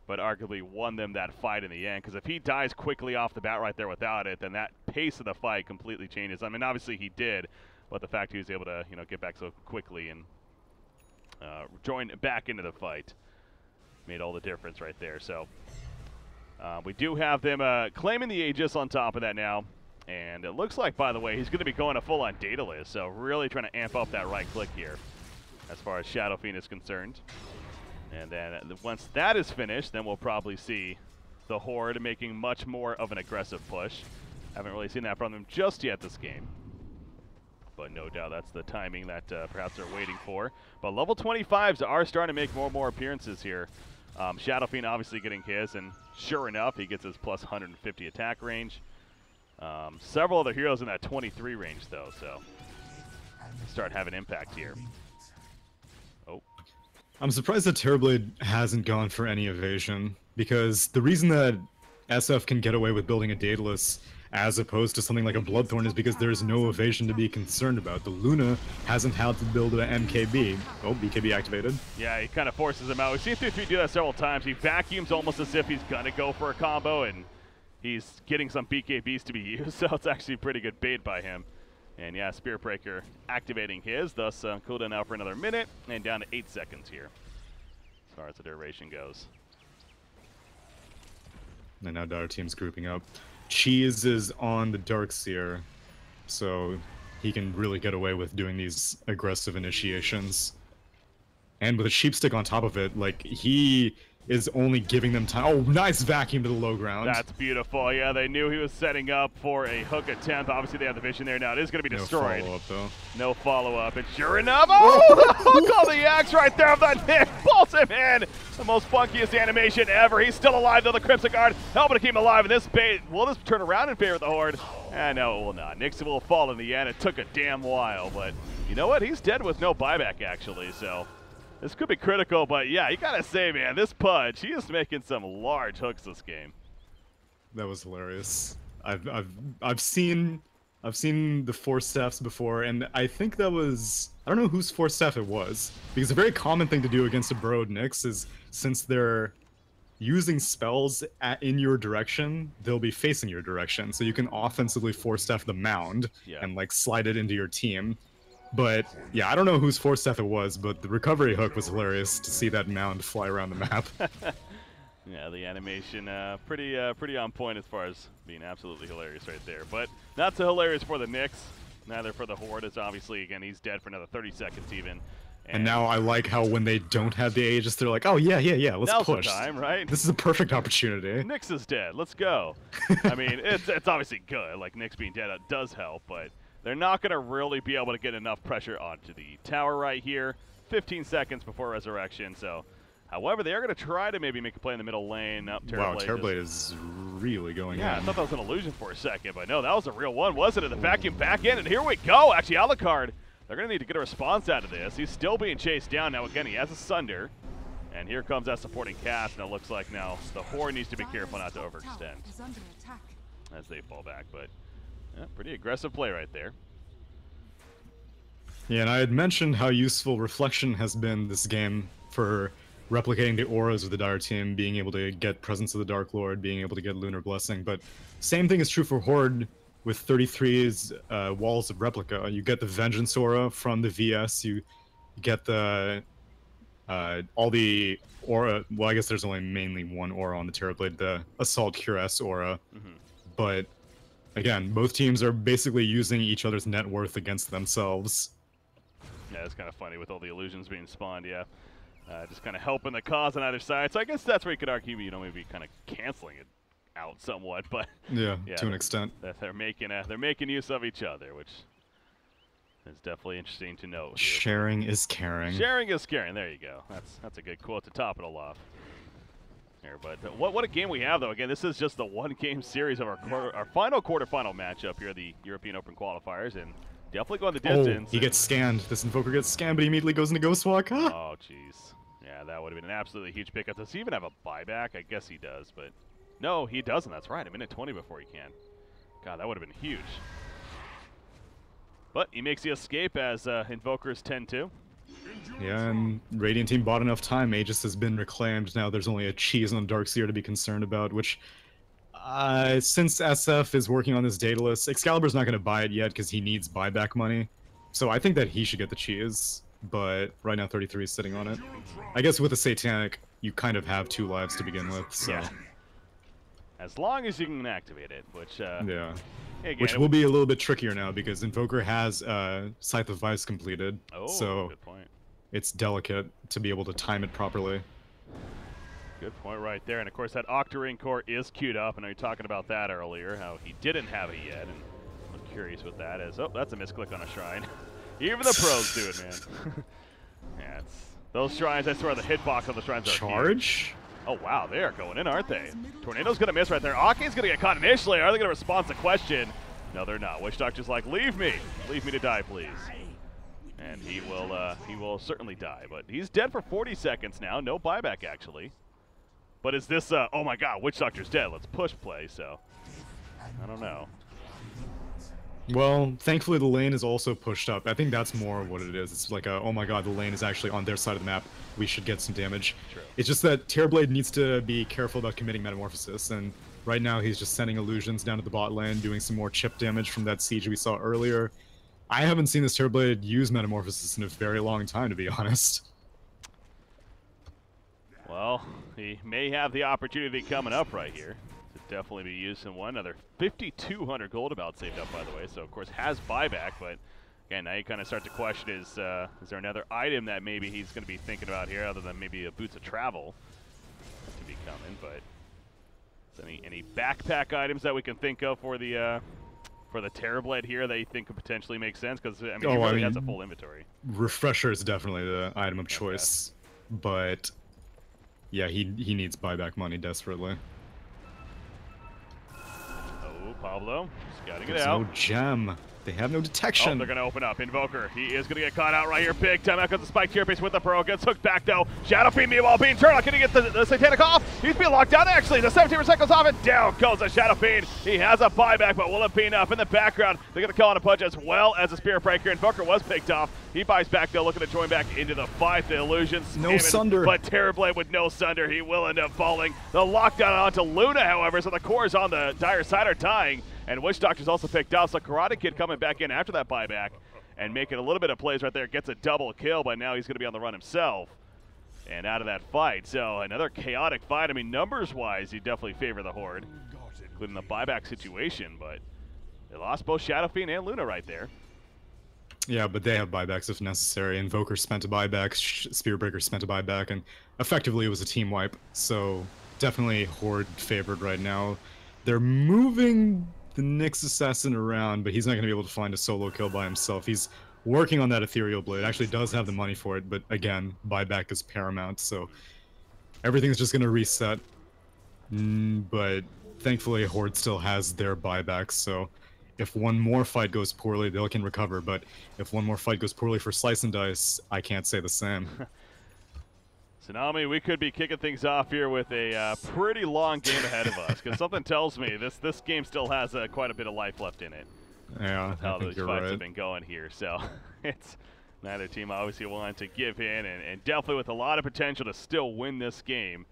but arguably won them that fight in the end. Because if he dies quickly off the bat right there without it, then that pace of the fight completely changes. I mean, obviously he did, but the fact he was able to, you know, get back so quickly and join back into the fight made all the difference right there. So we do have them claiming the Aegis on top of that now. And it looks like, by the way, he's going to be going a full-on Daedalus. So really trying to amp up that right click here as far as Shadow Fiend is concerned. And then once that is finished, then we'll probably see the Horde making much more of an aggressive push. Haven't really seen that from them just yet this game. But no doubt that's the timing that perhaps they're waiting for. But level 25s are starting to make more and more appearances here. Shadow Fiend obviously getting his, and sure enough, he gets his plus 150 attack range. Several other heroes in that 23 range, though, so start having impact here. Oh. I'm surprised that Terrorblade hasn't gone for any evasion, because the reason that SF can get away with building a Daedalus as opposed to something like a Bloodthorn is because there's no evasion to be concerned about. The Luna hasn't had to build an MKB. Oh, BKB activated. Yeah, he kind of forces him out. We've seen 3-3 do that several times. He vacuums almost as if he's going to go for a combo, and he's getting some BKBs to be used, so it's actually pretty good bait by him. And yeah, Spear Breaker activating his, thus cooldown now for another minute, and down to 8 seconds here as far as the duration goes. And now our team's grouping up. Cheese is on the Darkseer, so he can really get away with doing these aggressive initiations. And with a sheep stick on top of it, like, he is only giving them time. Oh, nice vacuum to the low ground. That's beautiful. Yeah, they knew he was setting up for a hook attempt. Obviously, they have the vision there now. It is going to be destroyed. No follow-up, though. No follow-up. And sure enough, oh, the hook on the axe right there of that Nick. Pulls him in. The most funkiest animation ever. He's still alive, though, the Crimson Guard. Helping to keep him alive. And this bait, will this turn around in favor of the Horde? No, it will not. Nix will fall in the end. It took a damn while. But you know what? He's dead with no buyback, actually, so... This could be critical, but yeah, you gotta say, man, this Pudge, he is making some large hooks this game. That was hilarious. I've seen the force staffs before, and I think that was, I don't know whose force staff it was, because a very common thing to do against a burrowed Nyx is, since they're using spells in your direction, they'll be facing your direction, so you can offensively force staff the mound and like slide it into your team. But yeah, I don't know whose force staff it was, but the recovery hook was hilarious to see that mound fly around the map. Yeah, the animation pretty on point as far as being absolutely hilarious right there. But not so hilarious for the Nyx, neither for the Horde, as obviously, again, he's dead for another 30 seconds even. And now I like how when they don't have the Aegis, they're like, oh yeah, let's push. Now's the time, right? This is a perfect opportunity. Nyx is dead, let's go. I mean, it's obviously good, like Nyx being dead does help, but they're not going to really be able to get enough pressure onto the tower right here. 15 seconds before resurrection, so... However, they are going to try to maybe make a play in the middle lane. Wow, Terrorblade is really going in. Yeah, I thought that was an illusion for a second, but no, that was a real one, wasn't it? The vacuum back in, and here we go. Actually, Alucard, they're going to need to get a response out of this. He's still being chased down. Now, again, he has a Sunder, and here comes that supporting cast, and it looks like now the Horde needs to be careful not to overextend as they fall back, but yeah, pretty aggressive play right there. Yeah, and I had mentioned how useful Reflection has been this game for replicating the auras of the Dire team, being able to get Presence of the Dark Lord, being able to get Lunar Blessing, but same thing is true for Horde with 33's Walls of Replica. You get the Vengeance aura from the VS, you get the all the aura, well I guess there's only mainly one aura on the Terrorblade, the Assault Cuirass aura, but again, both teams are basically using each other's net worth against themselves. Yeah, it's kind of funny with all the illusions being spawned, yeah. Just kind of helping the cause on either side. So I guess that's where you could argue, you know, maybe kind of canceling it out somewhat. But yeah, to an extent, that they're making use of each other, which is definitely interesting to note. Sharing is caring. Sharing is caring. There you go. That's a good quote to top it all off. Here, but what a game we have though. Again, this is just the one-game series of our final quarterfinal matchup here, the European Open qualifiers, and definitely going the distance. Oh, he gets scanned. This Invoker gets scanned, but he immediately goes into Ghost Walk. Huh? Oh, jeez. Yeah, that would have been an absolutely huge pickup. Does he even have a buyback? I guess he does, but no, he doesn't. That's right. A minute 20 before he can. God, that would have been huge. But he makes the escape as Invokers 10-2. Yeah, and Radiant team bought enough time. Aegis has been reclaimed. Now there's only a cheese on Darkseer to be concerned about, which... since SF is working on this Daedalus, Excalibur's not going to buy it yet because he needs buyback money. So I think that he should get the cheese, but right now 33 is sitting on it. I guess with a Satanic, you kind of have 2 lives to begin with, so... Yeah. As long as you can activate it, which... yeah. Again, which will be a little bit trickier now because Invoker has Scythe of Vice completed, so good point. It's delicate to be able to time it properly. Good point right there, and of course that Octarine core is queued up, and I know you're talking about that earlier, how he didn't have it yet, and I'm curious what that is. Oh, that's a misclick on a shrine. Even the pros do it, man. Yeah, those shrines, I swear, the hitbox on the shrines are Charge? huge. Oh wow, they are going in, aren't they? Tornado's gonna miss right there. Aki's gonna get caught initially. Are they gonna respond to question? No, they're not. Witch Doctor's like, leave me to die, please. And he will certainly die, but he's dead for 40 seconds now. No buyback, actually. But is this, oh my god, Witch Doctor's dead. Let's push play, so I don't know. Well, thankfully the lane is also pushed up. I think that's more what it is. It's like a, oh my god, the lane is actually on their side of the map. We should get some damage. True. It's just that Terrorblade needs to be careful about committing Metamorphosis, and right now he's just sending illusions down to the bot lane, doing some more chip damage from that siege we saw earlier. I haven't seen this Terrorblade use Metamorphosis in a very long time, to be honest. Well, he may have the opportunity coming up right here to definitely be using one. Another 5,200 gold about saved up, by the way. So, of course, has buyback, but again, now you kind of start to question is there another item that maybe he's going to be thinking about here other than maybe a boots of travel to be coming, but any backpack items that we can think of for the Terrorblade here that you think could potentially make sense? Because, I mean, he really has a full inventory. Refresher is definitely the item of choice, but yeah, he needs buyback money desperately. Oh, Pablo, scouting There's it out. no gem. They have no detection. Oh, they're going to open up. Invoker, he is going to get caught out right here. Big time. Out comes the spike here base with the Pearl. Gets hooked back, though. Shadow Fiend, meanwhile, being turned. Can he get the Satanic off? He's being locked down, actually. The 17% goes off, and down goes the Shadow Fiend. He has a buyback, but will it be enough? In the background, they're going to call on a punch as well as a Spirit Breaker. Invoker was picked off. He buys back, though, looking to join back into the fight. The illusions. No Sunder. But Terrorblade with no Sunder. He will end up falling. The lockdown onto Luna, however, so the cores on the dire side are dying. And Witch Doctor's also picked off, so Karate Kid coming back in after that buyback and making a little bit of plays right there. Gets a double kill, but now he's going to be on the run himself and out of that fight. So another chaotic fight. I mean, numbers-wise, you definitely favor the Horde, including the buyback situation, but they lost both Shadow Fiend and Luna right there. Yeah, but they have buybacks if necessary. Invoker spent a buyback, Spirit Breaker spent a buyback, and effectively it was a team wipe. So definitely Horde favored right now. They're moving the Nyx Assassin around, but he's not going to be able to find a solo kill by himself. He's working on that Ethereal Blade. Actually does have the money for it, but again, buyback is paramount, so everything's just going to reset. But thankfully, Horde still has their buybacks, so if one more fight goes poorly, they can recover, but if one more fight goes poorly for Slice and Dice, I can't say the same. Tsunami, we could be kicking things off here with a pretty long game ahead of us, because something tells me this game still has quite a bit of life left in it. Yeah, with how I think those you're fights right. have been going here, so it's neither team obviously willing to give in, and definitely with a lot of potential to still win this game.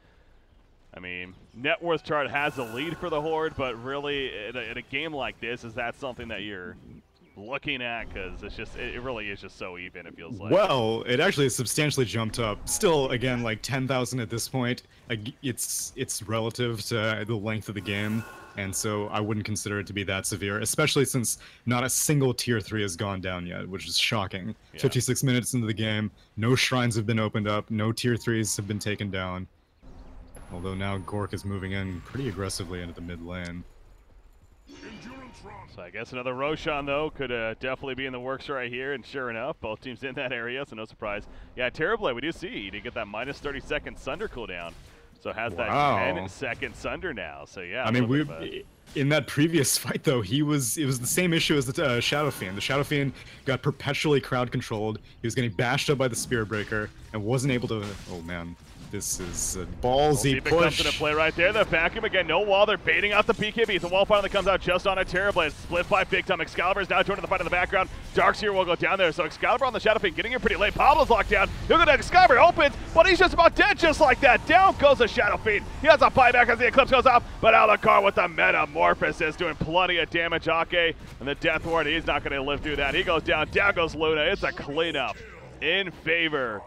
I mean, net worth chart has a lead for the Horde, but really in a game like this, is that something that you're looking at? Because it really is just so even, it feels like. Well, it actually has substantially jumped up. Still, again, like 10,000 at this point. It's relative to the length of the game, and so I wouldn't consider it to be that severe, especially since not a single tier 3 has gone down yet, which is shocking. Yeah. 56 minutes into the game, no shrines have been opened up, no tier 3s have been taken down. Although now Gork is moving in pretty aggressively into the mid lane. So I guess another Roshan, though, could definitely be in the works right here, and sure enough, both teams in that area, so no surprise. Yeah, Terrorblade, we do see he did get that minus 30-second Sunder cooldown, so has that 10-second Sunder now, so yeah. I mean, in that previous fight, though, it was the same issue as the Shadow Fiend. The Shadow Fiend got perpetually crowd-controlled, he was getting bashed up by the Spirit Breaker, and wasn't able to, oh man. This is a ballsy push. Comes into play right there. The vacuum again, no wall. They're baiting out the BKB. The wall finally comes out just on a Terrorblade. Split by big time. Excalibur is now joining the fight in the background. Darkseer will go down there. So Excalibur on the Shadow Fiend getting here pretty late. Pablo's locked down. He'll go down. Excalibur opens, but he's just about dead just like that. Down goes the Shadow Fiend. He has a buyback as the Eclipse goes up, but Alucard with the Metamorphosis doing plenty of damage. Ake and the Death Ward, he's not going to live through that. He goes down. Down goes Luna. It's a cleanup in favor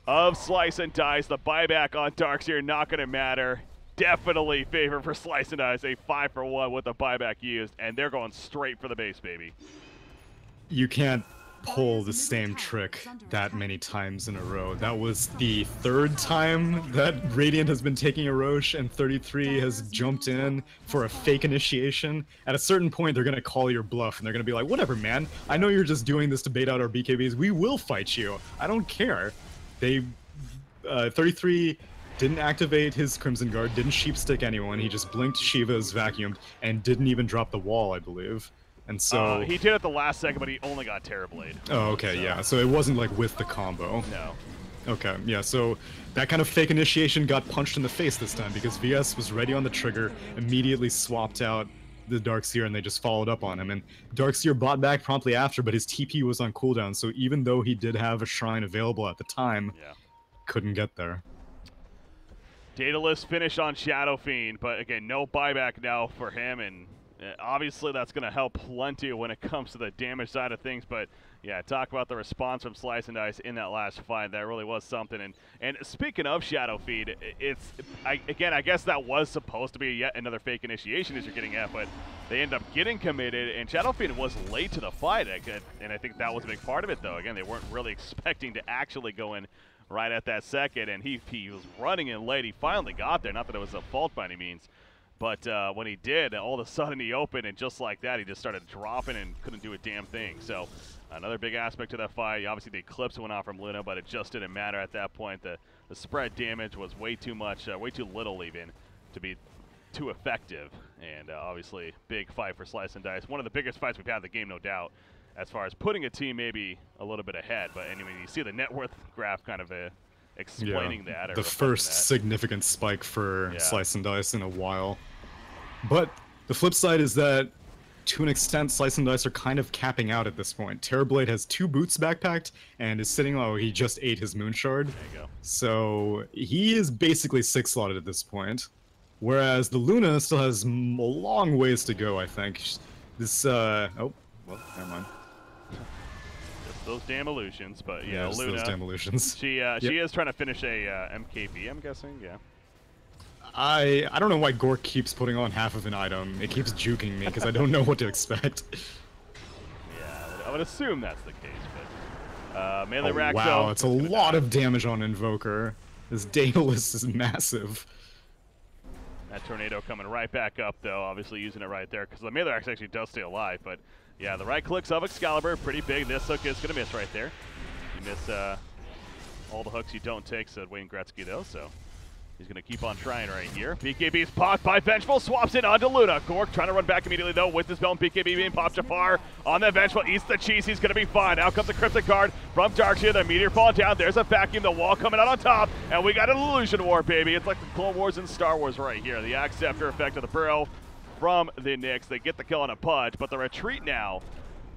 of Slice and Dice. The buyback on Darkseer not going to matter. Definitely favor for Slice and Dice. A 5-for-1 with the buyback used, and they're going straight for the base, baby. You can't pull the same trick that many times in a row. That was the third time that Radiant has been taking a Roche, and 33 has jumped in for a fake initiation. At a certain point, they're going to call your bluff, and they're going to be like, whatever, man. I know you're just doing this to bait out our BKBs. We will fight you. I don't care. 33 didn't activate his Crimson Guard, didn't sheepstick anyone, he just blinked Shiva's vacuumed, and didn't even drop the wall, I believe. And so... he did at the last second, but he only got Terrorblade. Oh, okay, so. Yeah, so it wasn't like with the combo. No. Okay, yeah, so that kind of fake initiation got punched in the face this time, because VS was ready on the trigger, immediately swapped out the Darkseer, and they just followed up on him. And Darkseer bought back promptly after, but his TP was on cooldown, so even though he did have a shrine available at the time, couldn't get there. Daedalus finish on Shadow Fiend, but again, no buyback now for him, and Obviously, that's going to help plenty when it comes to the damage side of things, but yeah, talk about the response from Slice and Dice in that last fight. That really was something. And speaking of Shadow Feed, again, I guess that was supposed to be yet another fake initiation as you're getting at, but they end up getting committed, and Shadow Feed was late to the fight, and I think that was a big part of it, though. Again, they weren't really expecting to actually go in right at that second, and he was running in late. He finally got there, not that it was a fault by any means. But when he did, all of a sudden he opened, and just like that, he just started dropping and couldn't do a damn thing. So another big aspect to that fight. Obviously, the Eclipse went off from Luna, but it just didn't matter at that point. The spread damage was way too much, way too little even, to be too effective. And obviously, big fight for Slice and Dice. One of the biggest fights we've had in the game, no doubt, as far as putting a team maybe a little bit ahead. But anyway, you see the net worth graph kind of explaining that. The first significant spike for Slice and Dice in a while. But the flip side is that, to an extent, Slice and Dice are kind of capping out at this point. Terrorblade has 2 boots backpacked and is sitting low. He just ate his Moonshard. There you go. So he is basically 6-slotted at this point. Whereas the Luna still has a long ways to go, I think. This, oh, well, never mind. Just those damn illusions, but yeah, Luna. Those damn illusions. She is trying to finish a MKB, I'm guessing, yeah. I don't know why Gork keeps putting on half of an item. It keeps juking me because I don't know what to expect. Yeah, I would assume that's the case, but melee rack. Wow, it's a lot of damage on Invoker. This Daedalus is massive. That tornado coming right back up, though, obviously using it right there because the melee rack actually does stay alive. But yeah, the right clicks of Excalibur, pretty big. This hook is gonna miss right there. You miss all the hooks you don't take, said Wayne Gretzky, though. So. He's going to keep on trying right here. BKB's popped by Vengeful, swaps it onto Luna. Gork trying to run back immediately, though, with his bell and BKB being popped. Jafar on the Vengeful, eats the cheese. He's going to be fine. Out comes the Cryptic Guard from Darkseer. The Meteor falling down. There's a vacuum. The wall coming out on top. And we got an Illusion War, baby. It's like the Clone Wars and Star Wars right here. The Axe Scepter effect of the Burrow from the Nyx. They get the kill on a Pudge, but the retreat now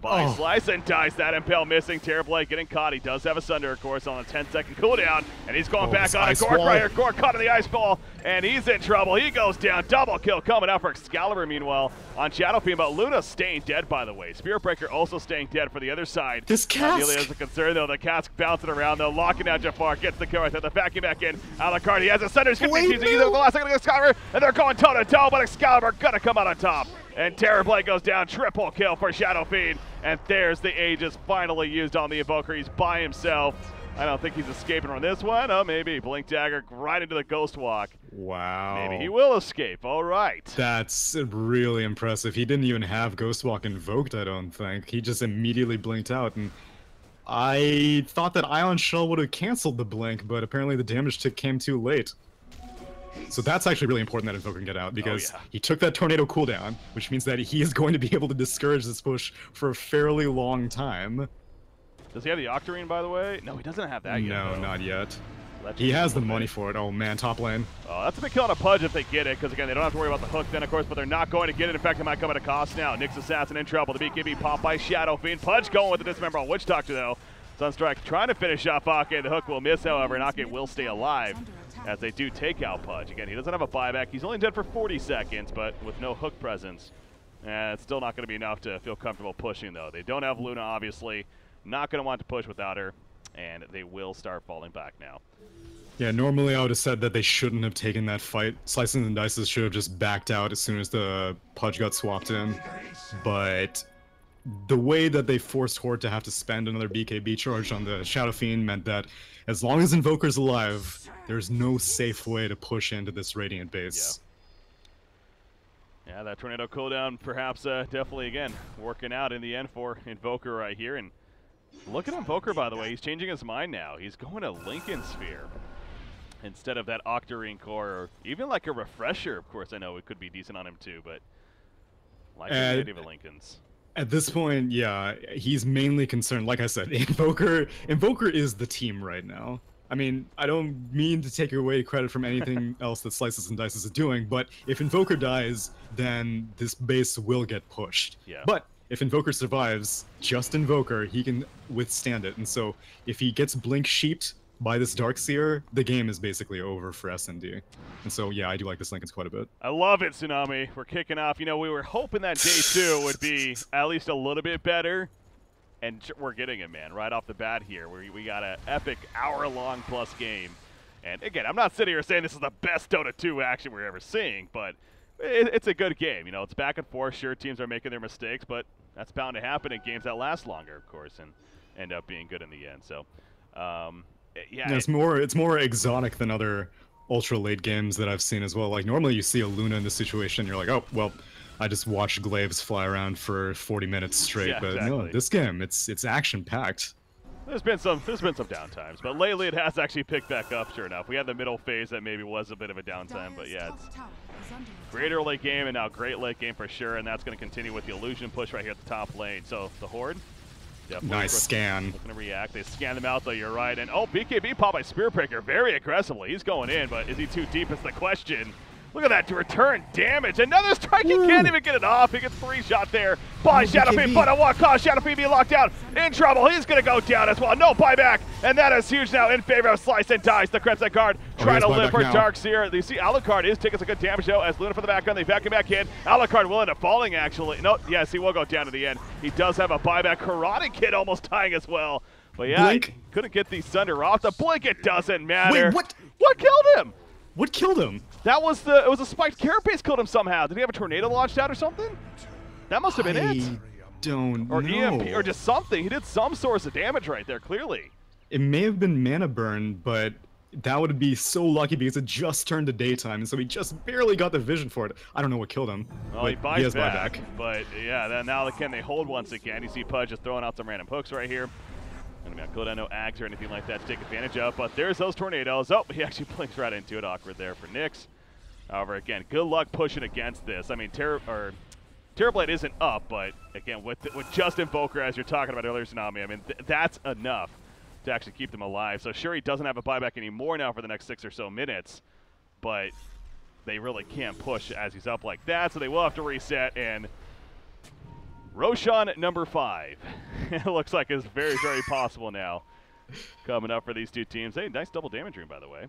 by Slice and Dice. That Impale missing. Terrorblade getting caught. He does have a Sunder, of course, on a 10-second cooldown, and he's going back on a Gork right here. Gork caught in the Ice Ball, and he's in trouble. He goes down. Double kill coming out for Excalibur, meanwhile, on Shadow Fiend, but Luna staying dead, by the way. Spirit Breaker also staying dead for the other side. This cask! Really is a concern, though. The cask bouncing around, though, locking down Jafar. Gets the kill right there. The vacuum back in. Alucard, he has a Sunder. He's going to be using either the last second of Excalibur, and they're going toe-to-toe, but Excalibur going to come out on top. And Terrorblade goes down. Triple kill for Shadow Fiend. And there's the Aegis finally used on the Invoker. He's by himself. I don't think he's escaping from this one. Oh, maybe. Blink Dagger right into the Ghost Walk. Wow. Maybe he will escape. All right. That's really impressive. He didn't even have Ghost Walk invoked, I don't think. He just immediately blinked out. And I thought that Ion Shell would have canceled the blink, but apparently the damage tick came too late. So that's actually really important that Invoker can get out, because he took that Tornado cooldown, which means that he is going to be able to discourage this push for a fairly long time. Does he have the Octarine, by the way? No, he doesn't have that yet. No, not yet. He has the money for it. Oh man, top lane. Oh, that's a big kill on a Pudge if they get it, because again, they don't have to worry about the hook then, of course, but they're not going to get it. In fact, it might come at a cost now. Nyx Assassin in trouble. The BKB popped by Shadow Fiend. Pudge going with the Dismember on Witch Doctor, though. Sunstrike trying to finish off Ake. The hook will miss, however, and Ake will stay alive as they do take out Pudge. Again, he doesn't have a buyback. He's only dead for 40 seconds, but with no hook presence. It's still not going to be enough to feel comfortable pushing, though. They don't have Luna, obviously. Not going to want to push without her, and they will start falling back now. Yeah, normally I would have said that they shouldn't have taken that fight. Slices and Dices should have just backed out as soon as the Pudge got swapped in. But the way that they forced Horde to have to spend another BKB charge on the Shadow Fiend meant that as long as Invoker's alive, there's no safe way to push into this Radiant base. Yeah, that Tornado cooldown perhaps definitely, again, working out in the end for Invoker right here. And look at Invoker, by the way. He's changing his mind now. He's going to Lincoln Sphere instead of that Octarine Core, or even like a Refresher. Of course, I know it could be decent on him too, but like the native of Lincolns. At this point, yeah, he's mainly concerned, like I said, Invoker is the team right now. I mean, I don't mean to take away credit from anything else that Slices and Dices is doing, but if Invoker dies, then this base will get pushed. Yeah. But if Invoker survives, just Invoker, he can withstand it. And so if he gets Blink sheeped by this Darkseer, the game is basically over for SND. And so, yeah, I do like this Lincolns quite a bit. I love it, Tsunami. We're kicking off. You know, we were hoping that day 2 would be at least a little bit better. And we're getting it, man, right off the bat here. We got an epic hour-long plus game. And again, I'm not sitting here saying this is the best Dota 2 action we're ever seeing, but it's a good game. You know, it's back and forth. Sure, teams are making their mistakes, but that's bound to happen in games that last longer, of course, and end up being good in the end. So, yeah. It's more exotic than other ultra late games that I've seen as well. Like normally you see a Luna in this situation, you're like, oh well, I just watched Glaives fly around for 40 minutes straight. Yeah, but exactly. no, this game, it's action packed. There's been some downtimes, but lately it has actually picked back up. Sure enough, we had the middle phase that maybe was a bit of a downtime, but yeah, it's greater late game and now great late game for sure, and that's going to continue with the illusion push right here at the top lane. So the Horde. Nice scan. Looking to react. They scan them out, though, you're right. And, oh, BKB popped by Spearbreaker very aggressively. He's going in, but is he too deep is the question. Look at that to return damage. Another strike. He can't even get it off. He gets 3 shot there by Shadowfiend, but a walk cause Shadowfiend being locked out. In trouble. He's going to go down as well. No buyback. And that is huge now in favor of Slice and Dice. The Crimson card trying to live for Darkseer. You see Alucard is taking some good damage, though, as Luna from the background. They vacuum back in. Alucard will end up falling, actually. No, yes, he will go down to the end. He does have a buyback. Karate Kid almost dying as well. But yeah, Blink. Couldn't get the Sunder off. The blink, it doesn't matter. Wait, what? What killed him? What killed him? That was it was a spiked carapace killed him somehow. Did he have a tornado launched out or something? That must have been it. Don't or know. EMP or just something. He did some source of damage right there, clearly. It may have been mana burn, but that would be so lucky because it just turned to daytime, and so he just barely got the vision for it. I don't know what killed him. Well, he buys back. But yeah, then now can they hold once again? You see Pudge just throwing out some random hooks right here. And we got cooldown, no ags or anything like that to take advantage of, but there's those tornadoes. Oh, he actually blinks right into it. Awkward there for Nyx. However, again, good luck pushing against this. I mean, Terrorblade isn't up, but again, with just Invoker, as you're talking about earlier, Tsunami, I mean, that's enough to actually keep them alive. So sure, he doesn't have a buyback anymore now for the next 6 or so minutes, but they really can't push as he's up like that, so they will have to reset, and Roshan number 5. It looks like it's very, very possible now coming up for these two teams. Hey, nice double damage room, by the way.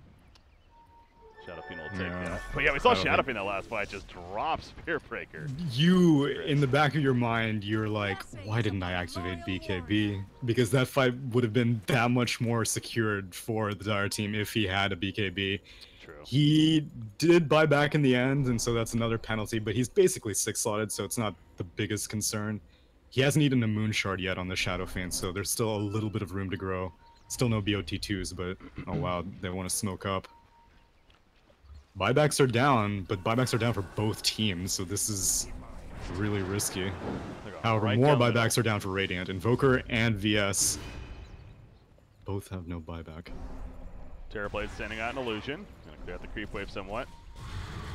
Shadowfiend will take that. But yeah, we saw Shadowfiend that last fight just drop Spearbreaker. You, in the back of your mind, you're like, why didn't I activate BKB? Because that fight would have been that much more secured for the Dire team if he had a BKB. True. He did buy back in the end, and so that's another penalty, but he's basically 6-slotted, so it's not the biggest concern. He hasn't eaten a Moon Shard yet on the Shadowfiend, so there's still a little bit of room to grow. Still no BOT2s, but oh wow, they want to smoke up. Buybacks are down, but buybacks are down for both teams, so this is really risky. However, more buybacks are down for Radiant. Invoker and VS both have no buyback. Terrorblade standing out an illusion. Gonna clear out the creep wave somewhat.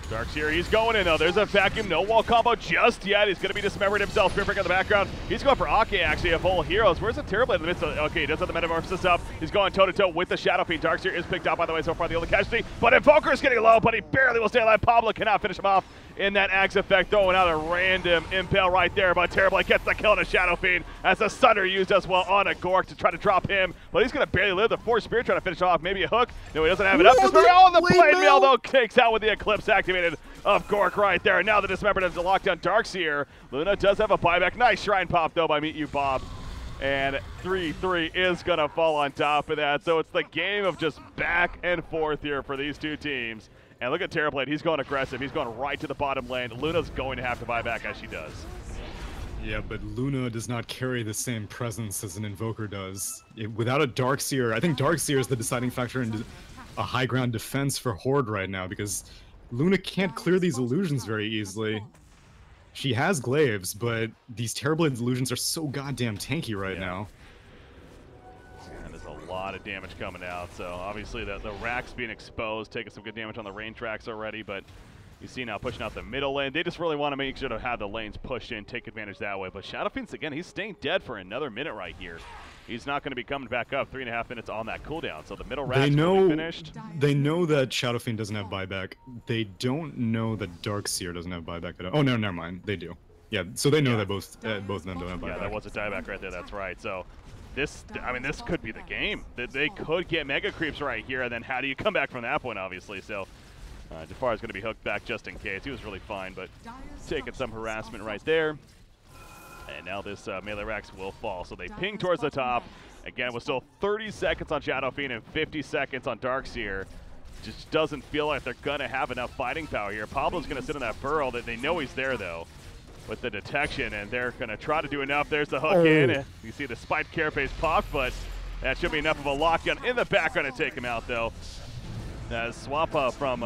Darkseer, he's going in though. There's a vacuum, no wall combo just yet. He's going to be dismembered himself. Spearbreaker in the background. He's going for Ake actually, of all heroes. Where's the Terrorblade in the midst of okay, he does have the Metamorphosis up. He's going toe-to-toe with the Shadowfiend. Darkseer is picked out, by the way, so far the only casualty. But Invoker is getting low, but he barely will stay alive. Pablo cannot finish him off in that Axe effect, throwing out a random impale right there. But Terrorblade gets the kill on a Shadowfiend as the Sunder used as well on a Gork to try to drop him. But he's going to barely live. The Force Spear trying to finish off. Maybe a hook. No, he doesn't have it up. Oh, the blade mail though takes out with the Eclipse activated of Gork right there. Now the dismembered has locked down Darkseer. Luna does have a buyback. Nice shrine pop though by Meet You Bob. And 3-3 is going to fall on top of that. So it's the game of just back and forth here for these two teams. And look at Terrorblade. He's going aggressive. He's going right to the bottom lane. Luna's going to have to buy back as she does. Yeah, but Luna does not carry the same presence as an Invoker does. Without a Darkseer, I think Darkseer is the deciding factor in a high ground defense for Horde right now, because Luna can't clear these illusions very easily. She has Glaives, but these Terrorblade illusions are so goddamn tanky right now. And there's a lot of damage coming out, so obviously the racks being exposed, taking some good damage on the range tracks already, but you see now pushing out the middle lane. They just really want to make sure to have the lanes pushed in, take advantage that way. But Shadowfiend's, again, he's staying dead for another minute right here. He's not going to be coming back up 3.5 minutes on that cooldown. So the middle racks will be finished. They know that Shadowfiend doesn't have buyback. They don't know that Darkseer doesn't have buyback at all. Oh, no, never mind. They do. Yeah, so they know that both of them don't have buyback. Yeah, that was a dieback right there. That's right. So I mean, this could be the game. They could get mega creeps right here, and then how do you come back from that point, obviously? So Jafar is going to be hooked back just in case. He was really fine, but taking some harassment right there. And now this melee Rex will fall. So they ping towards the top. Again, with still 30 seconds on Shadow Fiend and 50 seconds on Darkseer. Just doesn't feel like they're going to have enough fighting power here. Pablo's going to sit in that burrow. That they know he's there, though, with the detection, and they're going to try to do enough. There's the hook in. You see the spiked carapace pop, but that should be enough of a lockdown in the background to take him out, though. As swap from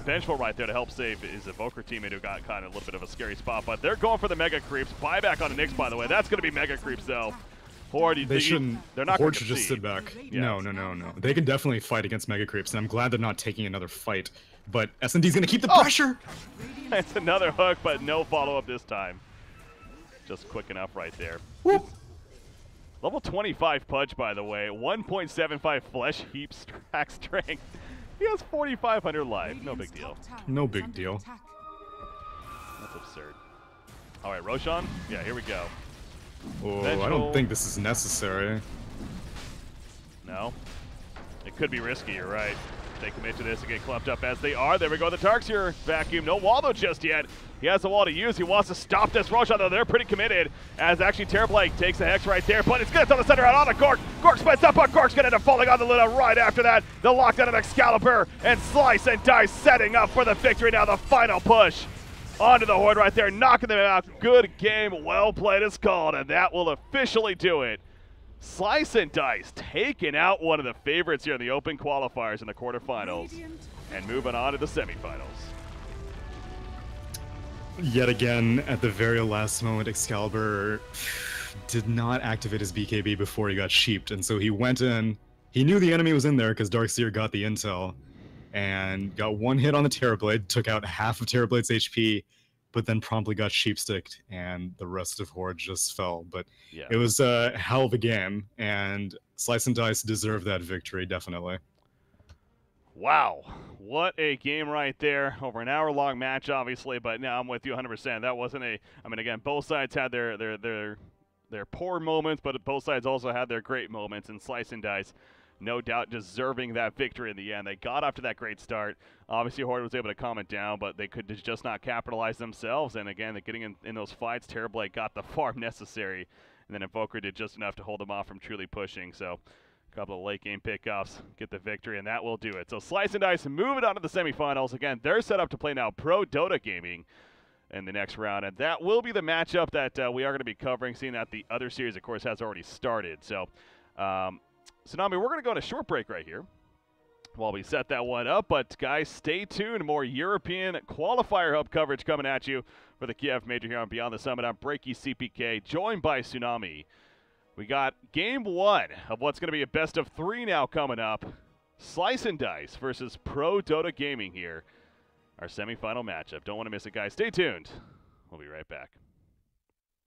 Vengeful right there to help save his Evoker teammate who got kind of a little bit of a scary spot, but they're going for the Mega Creeps. Buyback on the Nyx, by the way. That's going to be Mega Creeps, though. Horde, they shouldn't. They're not Horde going to should just sit back. Yeah. No. They can definitely fight against Mega Creeps, and I'm glad they're not taking another fight. But S&D's going to keep the pressure. It's another hook, but no follow-up this time. Just quick enough right there. Woo. Level 25 Pudge, by the way. 1.75 flesh heap track strength. He has 4,500 life. No big deal. No big deal. That's absurd. All right, Roshan. Yeah, here we go. Oh, Vengeful. I don't think this is necessary. No. It could be risky, you're right. They commit to this and get clumped up as they are. There we go, the Darkseer vacuum. No wall, though, just yet. He has the wall to use. He wants to stop this Roshan, though. They're pretty committed, as actually Terrorblade takes the Hex right there, but it's going to tell the center out on the Gork. Gork spins up, but Gork's going to end up falling on the Luna right after that. The lockdown of Excalibur, and Slice and Dice setting up for the victory now. The final push onto the Horde right there, knocking them out. Good game, well played is called, and that will officially do it. Slice and Dice taking out one of the favorites here in the Open Qualifiers in the quarterfinals and moving on to the semifinals. Yet again, at the very last moment, Excalibur did not activate his BKB before he got sheeped, and so he went in. He knew the enemy was in there because Darkseer got the intel and got one hit on the Terrorblade, took out half of Terrorblade's HP, but then promptly got sheepsticked, and the rest of Horde just fell. But yeah, it was a hell of a game, and Slice and Dice deserved that victory, definitely. Wow, what a game right there. Over an hour-long match, obviously, but now I'm with you 100%. That wasn't a, I mean, again, both sides had their poor moments, but both sides also had their great moments, and Slice and Dice, no doubt deserving that victory in the end. They got off to that great start. Obviously, Horde was able to calm it down, but they could just not capitalize themselves. And again, getting in those fights, Terrorblade got the farm necessary, and then Invoker did just enough to hold them off from truly pushing. So a couple of late game pickoffs, get the victory, and that will do it. So Slice and Dice moving on to the semifinals. Again, they're set up to play now Pro Dota Gaming in the next round, and that will be the matchup that we are going to be covering, seeing that the other series, of course, has already started. So, Tsunami, we're going to go on a short break right here while we set that one up. But, guys, stay tuned. More European Qualifier Hub coverage coming at you for the Kiev Major here on Beyond the Summit. I'm Breaky CPK, joined by Tsunami. We got Game 1 of what's going to be a best of 3 now coming up. Slice and Dice versus Pro Dota Gaming here. Our semifinal matchup. Don't want to miss it, guys. Stay tuned. We'll be right back.